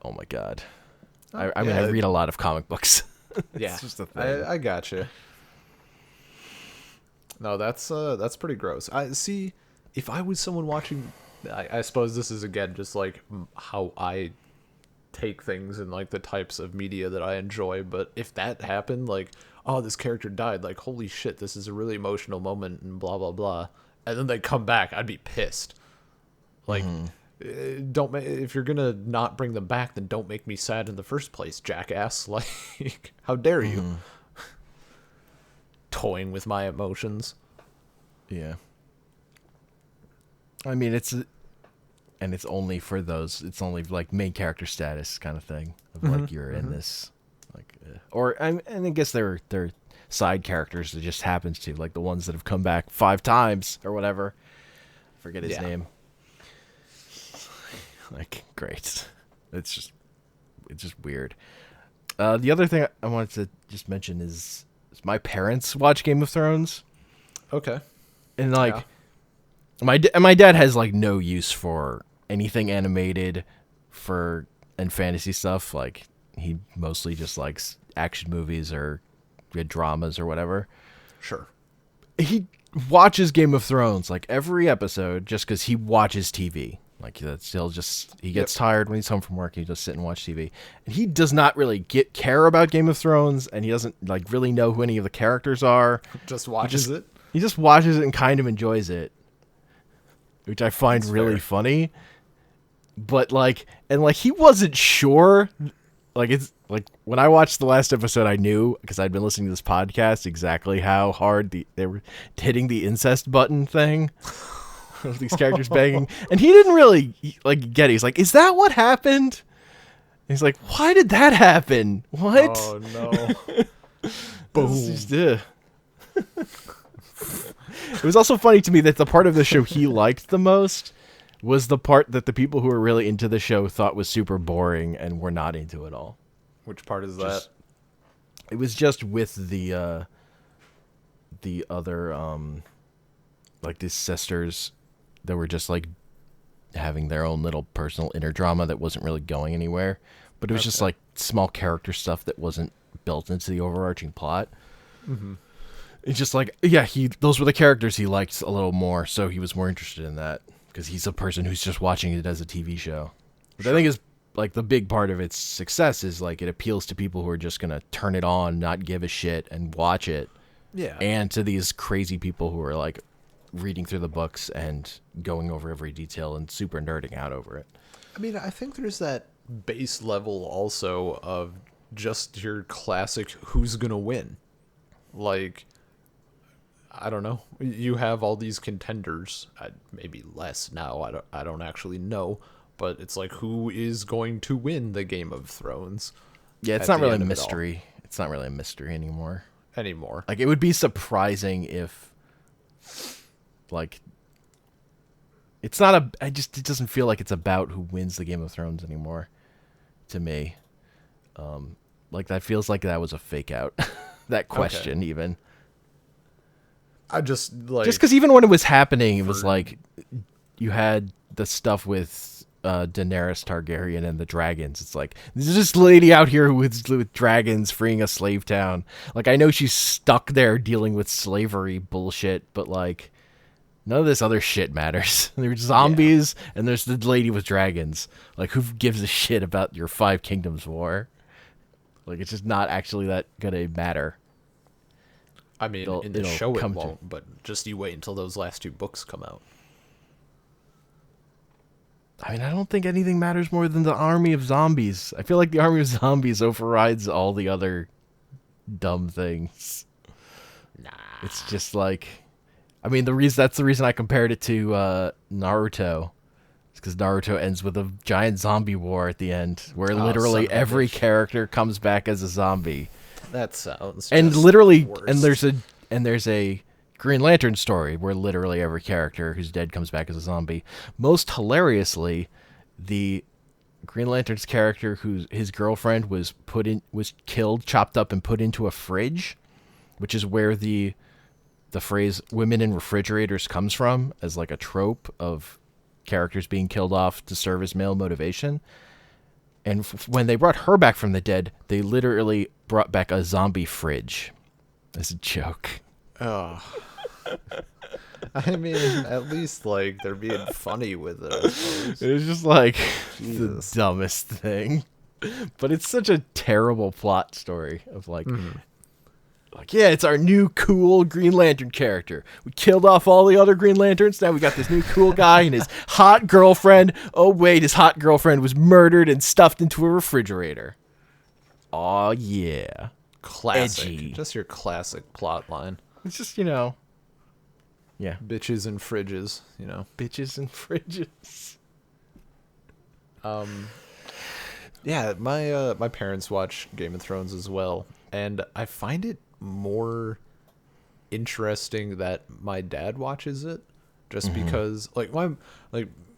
Oh my god! I read a lot of comic books. Yeah, it's just a thing. I gotcha. No, that's pretty gross. I see. If I was someone watching, I suppose this is again just like how I take things and like the types of media that I enjoy. But if that happened, like, oh, this character died, like, holy shit, this is a really emotional moment and blah blah blah, and then they come back, I'd be pissed. Like, if you're gonna not bring them back, then don't make me sad in the first place, jackass. Like, how dare you? Toying with my emotions. Yeah. I mean, it's only for those. It's only like main character status kind of thing of like you're in this, like, and I guess they're side characters that just happens to like the ones that have come back 5 times or whatever. Forget his name. Like, great. It's just weird. The other thing I wanted to just mention is my parents watch Game of Thrones. Okay. And like, my dad has like no use for anything animated and fantasy stuff. Like, he mostly just likes action movies or good dramas or whatever. Sure. He watches Game of Thrones like every episode just because he watches TV. Like, he gets tired when he's home from work. He just sit and watch TV, and he does not really care about Game of Thrones, and he doesn't like really know who any of the characters are. Just watches it. He just watches it and kind of enjoys it, which I find really funny. But like, he wasn't sure. Like, it's like when I watched the last episode, I knew, because I'd been listening to this podcast, exactly how hard they were hitting the incest button thing. Of these characters banging, and he didn't really like get it. He's like, "Is that what happened?" And he's like, "Why did that happen? What?" Oh no! Boom. It was also funny to me that the part of the show he liked the most was the part that the people who were really into the show thought was super boring and were not into it all. Which part is that? It was just with the other like these sisters that were just like having their own little personal inner drama that wasn't really going anywhere, but it was just like small character stuff that wasn't built into the overarching plot. Mm-hmm. It's just like, those were the characters he liked a little more, so he was more interested in that because he's a person who's just watching it as a TV show. Which I think is like the big part of its success is like it appeals to people who are just gonna turn it on, not give a shit, and watch it. Yeah. And to these crazy people who are like reading through the books and going over every detail and super nerding out over it. I mean, I think there's that base level also of just your classic who's gonna win. Like, I don't know. You have all these contenders, maybe less now. I don't actually know, but it's like, who is going to win the Game of Thrones? Yeah, it's not really a mystery. It's not really a mystery anymore. Like, it would be surprising if, like, it doesn't feel like it's about who wins the Game of Thrones anymore to me. Like, that feels like that was a fake out. That question, even. I just because even when it was happening, it was like you had the stuff with Daenerys Targaryen and the dragons. It's like, there's this lady out here with dragons freeing a slave town. Like, I know she's stuck there dealing with slavery bullshit, but like, none of this other shit matters. There's zombies, and there's the lady with dragons. Like, who gives a shit about your 5 Kingdoms war? Like, it's just not actually that gonna matter. I mean, in the show it won't, but just you wait until those last 2 books come out. I mean, I don't think anything matters more than the army of zombies. I feel like the army of zombies overrides all the other dumb things. Nah. It's just like, I mean, that's the reason I compared it to Naruto. It's because Naruto ends with a giant zombie war at the end, where literally every character comes back as a zombie. That sounds worse. and there's a Green Lantern story where literally every character who's dead comes back as a zombie. Most hilariously, the Green Lantern's character his girlfriend was killed, chopped up, and put into a fridge, which is where the phrase "women in refrigerators" comes from, as like a trope of characters being killed off to serve as male motivation. And when they brought her back from the dead, they literally brought back a zombie fridge as a joke. Oh. I mean, at least, like, they're being funny with it, I suppose. It was just, like, the dumbest thing. But it's such a terrible plot story of, like, yeah, it's our new cool Green Lantern character. We killed off all the other Green Lanterns. Now we got this new cool guy and his hot girlfriend. Oh, wait, his hot girlfriend was murdered and stuffed into a refrigerator. Aw, yeah. Classic. Edgy. Just your classic plot line. It's just, yeah. Bitches and fridges, Bitches and fridges. Yeah, my parents watch Game of Thrones as well, and I find it more interesting that my dad watches it, just because, like,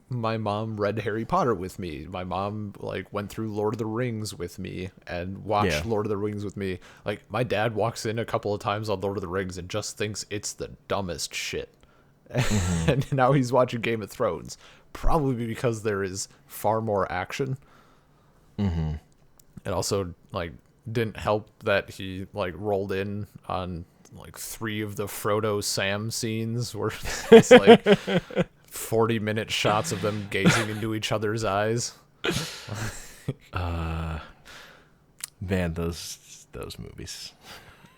my mom read Harry Potter with me. My mom like went through Lord of the Rings with me and watched Lord of the Rings with me. Like my dad walks in a couple of times on Lord of the Rings and just thinks it's the dumbest shit. Mm-hmm. And now he's watching Game of Thrones, probably because there is far more action. Mm-hmm. It also like didn't help that he like rolled in on like 3 of the Frodo Sam scenes where it's like 40-minute shots of them gazing into each other's eyes. Man, those movies.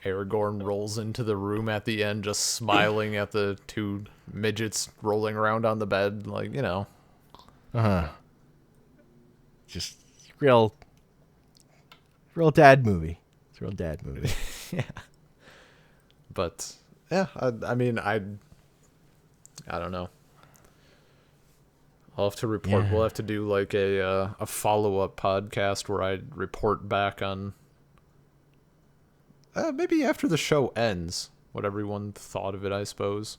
Aragorn rolls into the room at the end just smiling at the 2 midgets rolling around on the bed, like, you know. Just real dad movie. It's a real dad movie. Yeah. But yeah, I mean, I don't know. I'll have to report. Yeah. We'll have to do like a follow-up podcast where I report back on maybe after the show ends, what everyone thought of it, I suppose.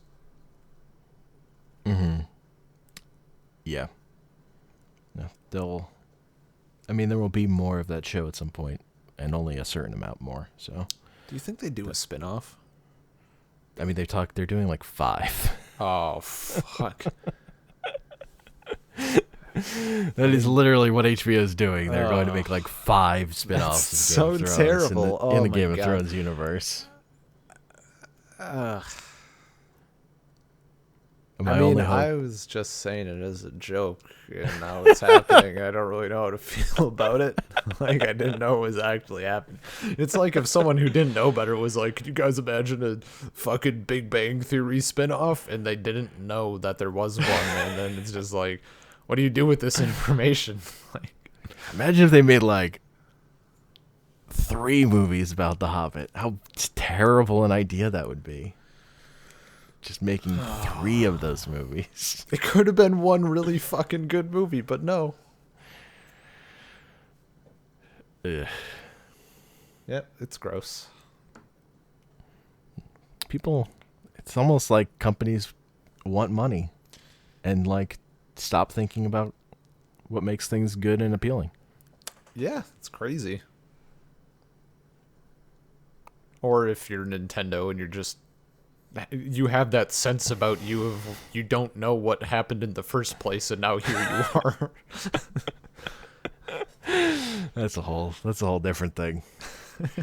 Mm-hmm. Yeah. No, there will be more of that show at some point, and only a certain amount more. So, do you think they do a spin-off? I mean, they're doing like 5. Oh, fuck. That is literally what HBO is doing. They're going to make like 5 spin-offs of Game of Thrones terrible. in the Game of Thrones universe. I was just saying it as a joke, and now it's happening. I don't really know how to feel about it. Like, I didn't know it was actually happening. It's like if someone who didn't know better was like, could you guys imagine a fucking Big Bang Theory spinoff? And they didn't know that there was one, and then it's just like, what do you do with this information? Like, imagine if they made like 3 movies about The Hobbit. How terrible an idea that would be. Just making 3 of those movies. It could have been one really fucking good movie, but no. Ugh. Yep, it's gross. It's almost like companies want money and like stop thinking about what makes things good and appealing. Yeah, it's crazy. Or if you're Nintendo and you have that sense about you of you don't know what happened in the first place, and now here you are. That's a whole different thing.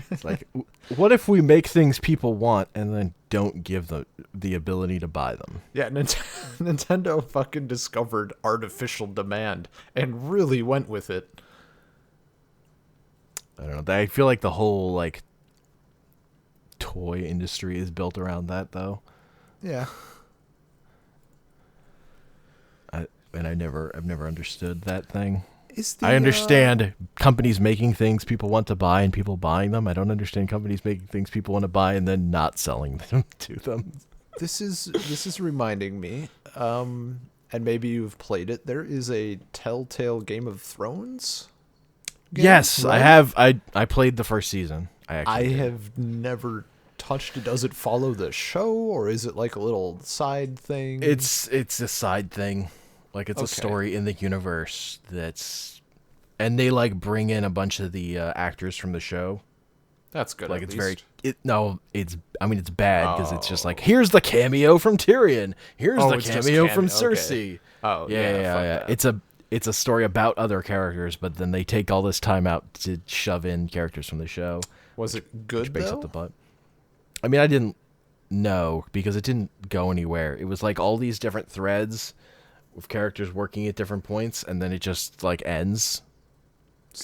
It's like, what if we make things people want and then don't give the ability to buy them? Yeah, Nintendo fucking discovered artificial demand and really went with it. I don't know. I feel like the whole like toy industry is built around that, though. Yeah. I've never understood that thing. I understand companies making things people want to buy and people buying them. I don't understand companies making things people want to buy and then not selling them to them. This is reminding me, and maybe you've played it. There is a Telltale Game of Thrones game, yes, right? I have. I played the first season. I have never touched it. Does it follow the show, or is it like a little side thing? It's a side thing. Like, it's a story in the universe and they like bring in a bunch of the actors from the show. That's good. Like, it's least. It's bad because it's just like, here's the cameo from Tyrion. Here's the cameo from Cersei. Okay. Oh, yeah. It's a story about other characters, but then they take all this time out to shove in characters from the show. Was it good, though? Up the butt. I mean, I didn't know because it didn't go anywhere. It was like all these different threads with characters working at different points, and then it just like ends.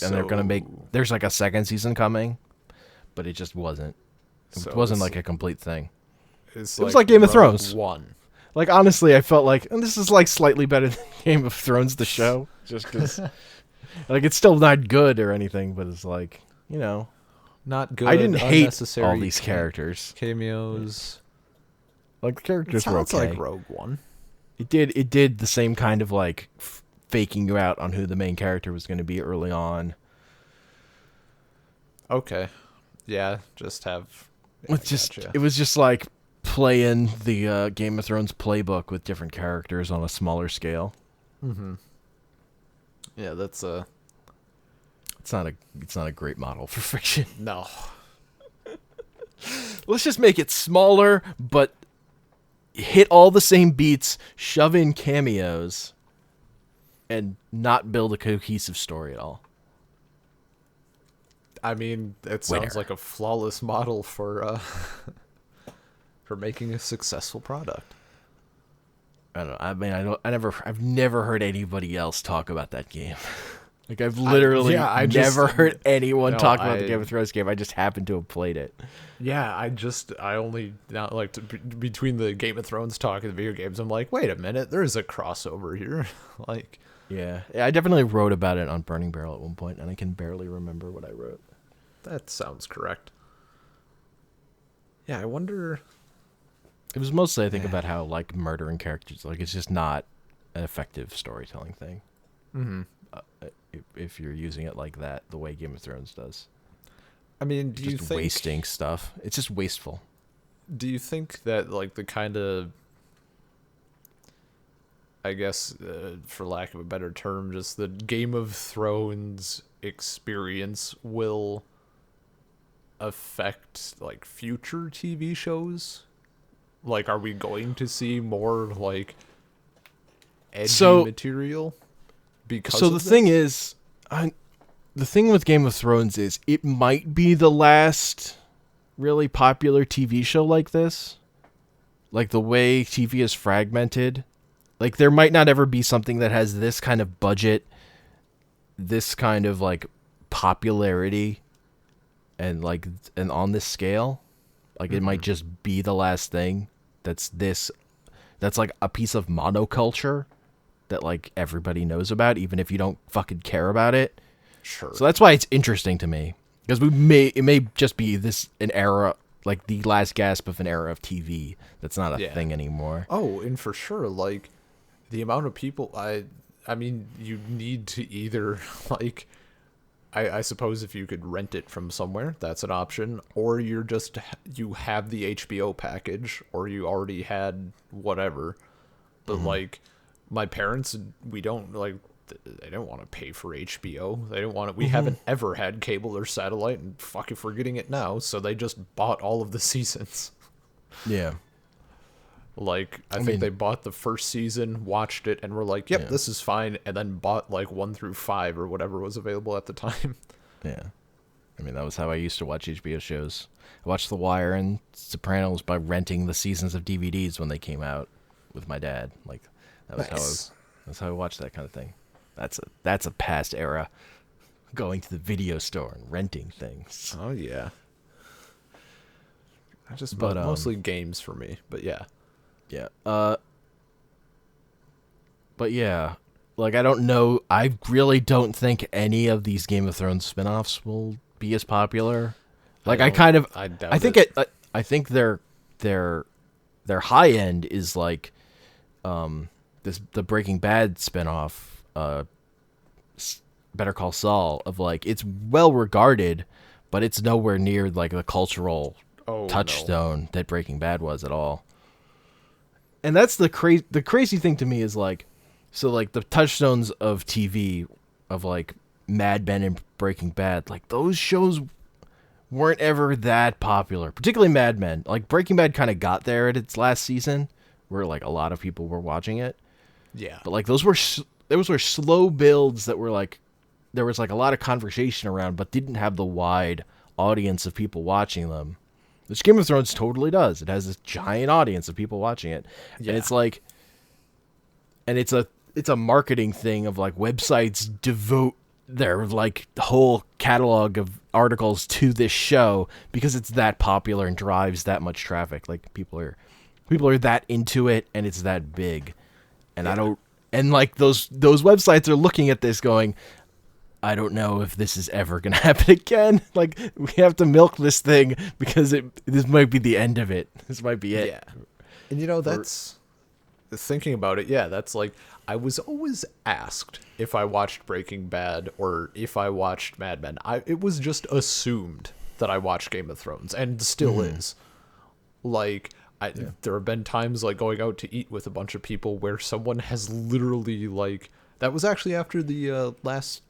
And they're gonna there's like a second season coming, but it just wasn't. It wasn't like a complete thing. It was like Game of Thrones. Like, honestly, I felt like, and this is like slightly better than Game of Thrones the show, just because like it's still not good or anything, but it's like, you know, not good. I didn't hate all these characters. Cameos. Like, the characters were okay. Sounds like Rogue One. It did the same kind of like faking you out on who the main character was going to be early on. Okay. Yeah, just have. Yeah, it was just like playing the Game of Thrones playbook with different characters on a smaller scale. Yeah, that's It's not a great model for fiction. no. Let's just make it smaller, but hit all the same beats, shove in cameos, and not build a cohesive story at all. I mean, it sounds Winner. like a flawless model for for making a successful product. I don't know. I mean, I've never heard anybody else talk about that game. Like, I've literally never heard anyone talk about the Game of Thrones game. I just happened to have played it. Yeah, I only now like between the Game of Thrones talk and the video games, I'm like, wait a minute, there is a crossover here. Like, Yeah, I definitely wrote about it on Burning Barrel at one point, and I can barely remember what I wrote. that sounds correct. Yeah, I wonder. It was mostly, I think, about how, like, murdering characters, like, it's just not an effective storytelling thing. If you're using it like that, the way Game of Thrones does. I mean, do you Just think wasting stuff. It's just wasteful. Do you think that like the kind of, I guess, for lack of a better term, just the Game of Thrones experience will affect like future TV shows? Like, are we going to see more like edgy material? Because so the thing is, the thing with Game of Thrones is it might be the last really popular TV show like this. Like, the way TV is fragmented. Like, there might not ever be something that has this kind of budget, this kind of, like, popularity, and on this scale. Like, it might just be the last thing that's like a piece of monoculture that, like, everybody knows about, even if you don't fucking care about it. Sure. So that's why it's interesting to me, because it may just be an era, like the last gasp of an era of TV that's not a thing anymore. Oh, and for sure, like the amount of people, I mean, you need to either like, I suppose if you could rent it from somewhere, that's an option, or you have the HBO package, or you already had whatever. But like, my parents, we don't like. They don't want to pay for HBO. They don't want it. We haven't ever had cable or satellite, and fuck if we're getting it now. So they just bought all of the seasons. Yeah. Like, I think they bought the first season, watched it, and were like, yep, this is fine, and then bought like 1 through 5 or whatever was available at the time. Yeah. I mean, that was how I used to watch HBO shows. I watched The Wire and Sopranos by renting the seasons of DVDs when they came out with my dad. Like, that was that's how I watched that kind of thing. That's a past era. Going to the video store and renting things. Oh yeah. Mostly games for me, but yeah. Yeah. But yeah, like, I don't know. I really don't think any of these Game of Thrones spin-offs will be as popular. Like, I think I think their high end is like the Breaking Bad spin-off, Better Call Saul, of like, it's well regarded, but it's nowhere near like the cultural touchstone that Breaking Bad was at all. And that's the crazy thing to me is like, so like the touchstones of TV of like Mad Men and Breaking Bad, like those shows weren't ever that popular, particularly Mad Men. Like, Breaking Bad kind of got there at its last season, where like a lot of people were watching it. Yeah. But like those were slow builds that were like, there was like a lot of conversation around, but didn't have the wide audience of people watching them. Which Game of Thrones totally does. It has this giant audience of people watching it. Yeah. And it's like, and it's a marketing thing of like, websites devote their like whole catalog of articles to this show because it's that popular and drives that much traffic. Like, people are that into it, and it's that big. And and like those websites are looking at this going, I don't know if this is ever going to happen again. Like, we have to milk this thing because this might be the end of it. This might be it. Yeah. And that's thinking about it. Yeah. That's like, I was always asked if I watched Breaking Bad or if I watched Mad Men. It was just assumed that I watched Game of Thrones, and still is. Like, There have been times like going out to eat with a bunch of people where someone has literally like, that was actually after the last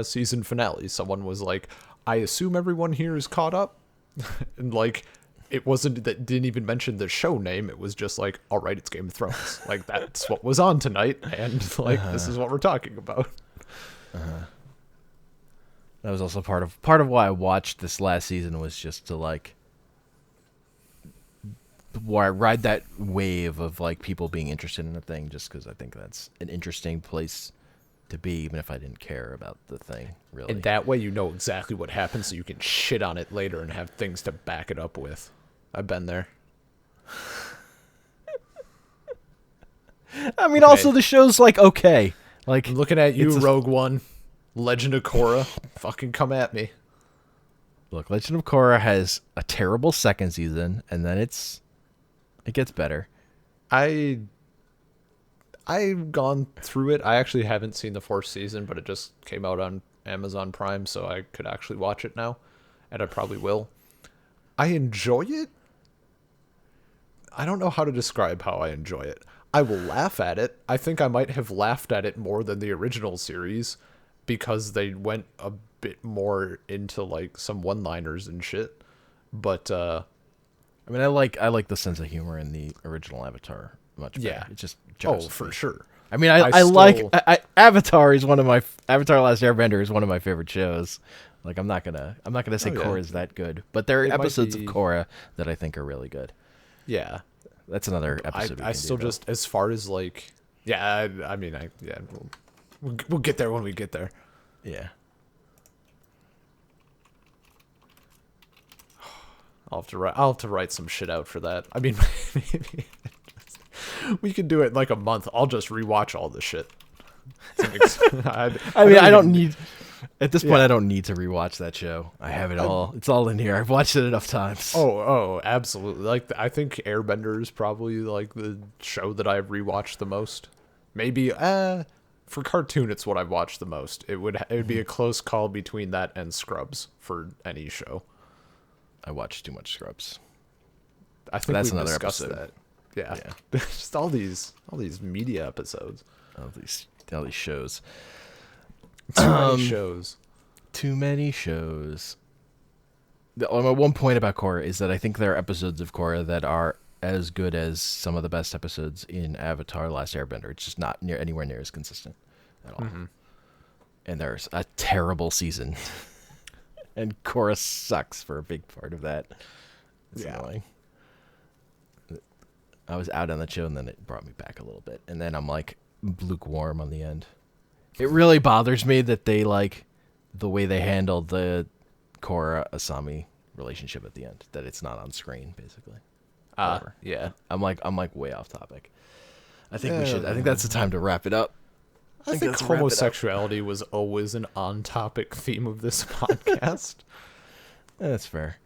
season finale. Someone was like, I assume everyone here is caught up. And like, it wasn't that, didn't even mention the show name. It was just like, all right, it's Game of Thrones. Like, that's what was on tonight. And like, this is what we're talking about. That was also part of why I watched this last season, was just to like ride that wave of like people being interested in a thing, just because I think that's an interesting place to be, even if I didn't care about the thing really. And that way you know exactly what happens, so you can shit on it later and have things to back it up with. I've been there. I mean, also the show's like okay. Like, I'm looking at you, Rogue One, Legend of Korra. Fucking come at me. Look, Legend of Korra has a terrible second season, and then it gets better. I've gone through it. I actually haven't seen the fourth season, but it just came out on Amazon Prime, so I could actually watch it now, and I probably will. I enjoy it. I don't know how to describe how I enjoy it. I will laugh at it. I think I might have laughed at it more than the original series, because they went a bit more into like some one-liners and shit. But I mean, I like the sense of humor in the original Avatar much better. Yeah, It just for sure. I mean, I Avatar is one of my Avatar: Last Airbender is one of my favorite shows. Like, I'm not gonna say Korra is that good, but there are episodes of Korra that I think are really good. Yeah, that's another episode. I still just, as far as like, we'll get there when we get there. Yeah. I'll have to write some shit out for that. I mean, maybe we could do it in like a month. I'll just rewatch all this shit. I don't need. At this point, I don't need to rewatch that show. I have it all. It's all in here. I've watched it enough times. Oh, absolutely. Like, I think Airbender is probably like the show that I've rewatched the most. Maybe for cartoon, it's what I've watched the most. It would be a close call between that and Scrubs for any show. I watched too much Scrubs. I think that's another episode. That. Yeah. Just all these media episodes. All these shows. Too many shows. Too many shows. One point about Korra is that I think there are episodes of Korra that are as good as some of the best episodes in Avatar: Last Airbender. It's just not anywhere near as consistent at all. Mm-hmm. And there's a terrible season. And Korra sucks for a big part of that. It's annoying. I was out on the show, and then it brought me back a little bit. And then I'm like lukewarm on the end. It really bothers me that they like the way they handled the Korra Asami relationship at the end. That it's not on screen, basically. Yeah. I'm like way off topic. I think we should. I think that's the time to wrap it up. I think homosexuality was always an on-topic theme of this podcast. That's fair.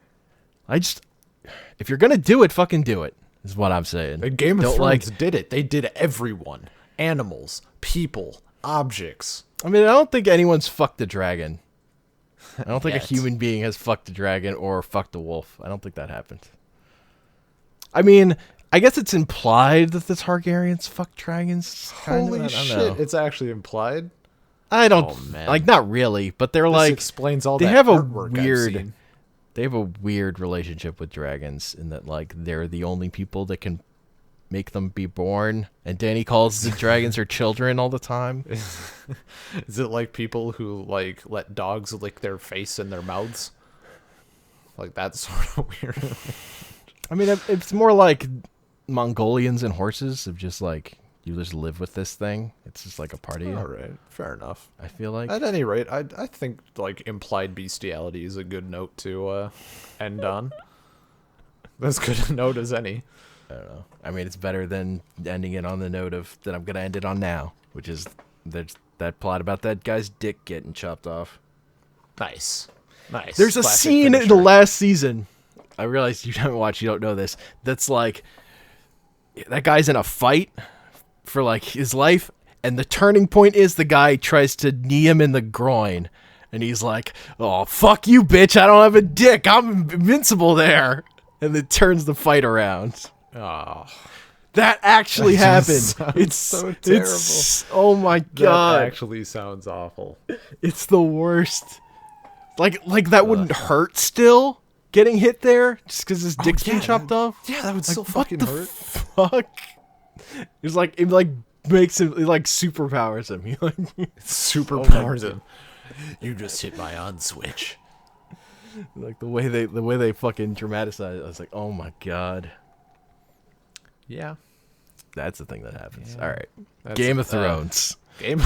If you're gonna do it, fucking do it. Is what I'm saying. The Game of Thrones did it. They did everyone. Animals, people, objects. I mean, I don't think anyone's fucked a dragon. I don't think a human being has fucked a dragon or fucked a wolf. I don't think that happened. I mean, I guess it's implied that the Targaryens fuck dragons. Holy shit, it's actually implied? I don't, like, not really, but they're like, explains all they that have a artwork weird, I've seen. They have a weird relationship with dragons in that, like, they're the only people that can make them be born, and Danny calls the dragons her children all the time. Is it like people who like let dogs lick their face in their mouths? Like, that's sort of weird. I mean, it's more like Mongolians and horses of just like, you just live with this thing. It's just like a part of you. All right, fair enough. I feel like, at any rate, I think like implied bestiality is a good note to end on. As good a note as any. I don't know. I mean, it's better than ending it on the note of that I'm gonna end it on now, which is that plot about that guy's dick getting chopped off. Nice. There's a scene in the last season. I realize you haven't watched, you don't know this. That's like, that guy's in a fight for like his life, and the turning point is the guy tries to knee him in the groin, and he's like, "Oh, fuck you, bitch! I don't have a dick. I'm invincible there," and it turns the fight around. Oh, That actually happened. sounds It's so terrible. Oh my god. That actually sounds awful. It's the worst. Like that wouldn't hurt still getting hit there just because his dick's being chopped off. Yeah, that would still What fucking the hurt. fuck? It makes him, it like superpowers him. He like Superpowers him. You just hit my on switch. like the way they fucking dramatize it. I was like, oh my god. Yeah, That's the thing that happens. Yeah. All right. That's, Game of Thrones. Game.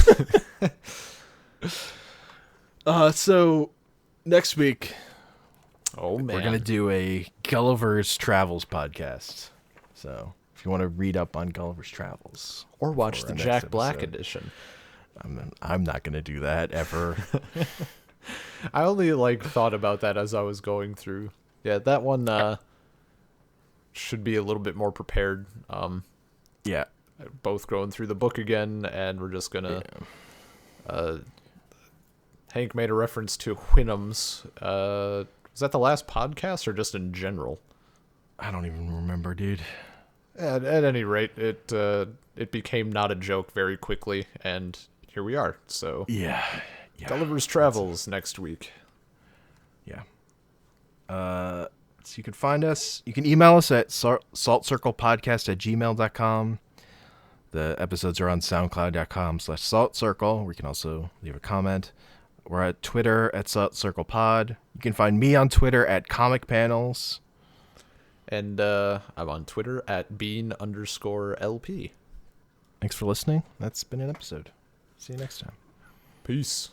So next week Oh man, we're going to do a Gulliver's Travels podcast. So if you want to read up on Gulliver's Travels or watch for the our next Jack Black episode. edition. I'm not going to do that ever. I only thought about that as I was going through. Yeah, that one should be a little bit more prepared. Yeah. Both going through the book again, and we're just gonna. Hank made a reference to Houyhnhnms. Was that the last podcast or just in general? I don't even remember, dude. At any rate, it became not a joke very quickly, and here we are. So Yeah. Gulliver's Travels next week. Yeah. So you can find us. You can email us at saltcirclepodcast@gmail.com. The episodes are on soundcloud.com/saltcircle, where you can also leave a comment. We're at Twitter at saltcirclepod. You can find me on Twitter at comicpanels. And I'm on Twitter at bean_LP. Thanks for listening. That's been an episode. See you next time. Peace.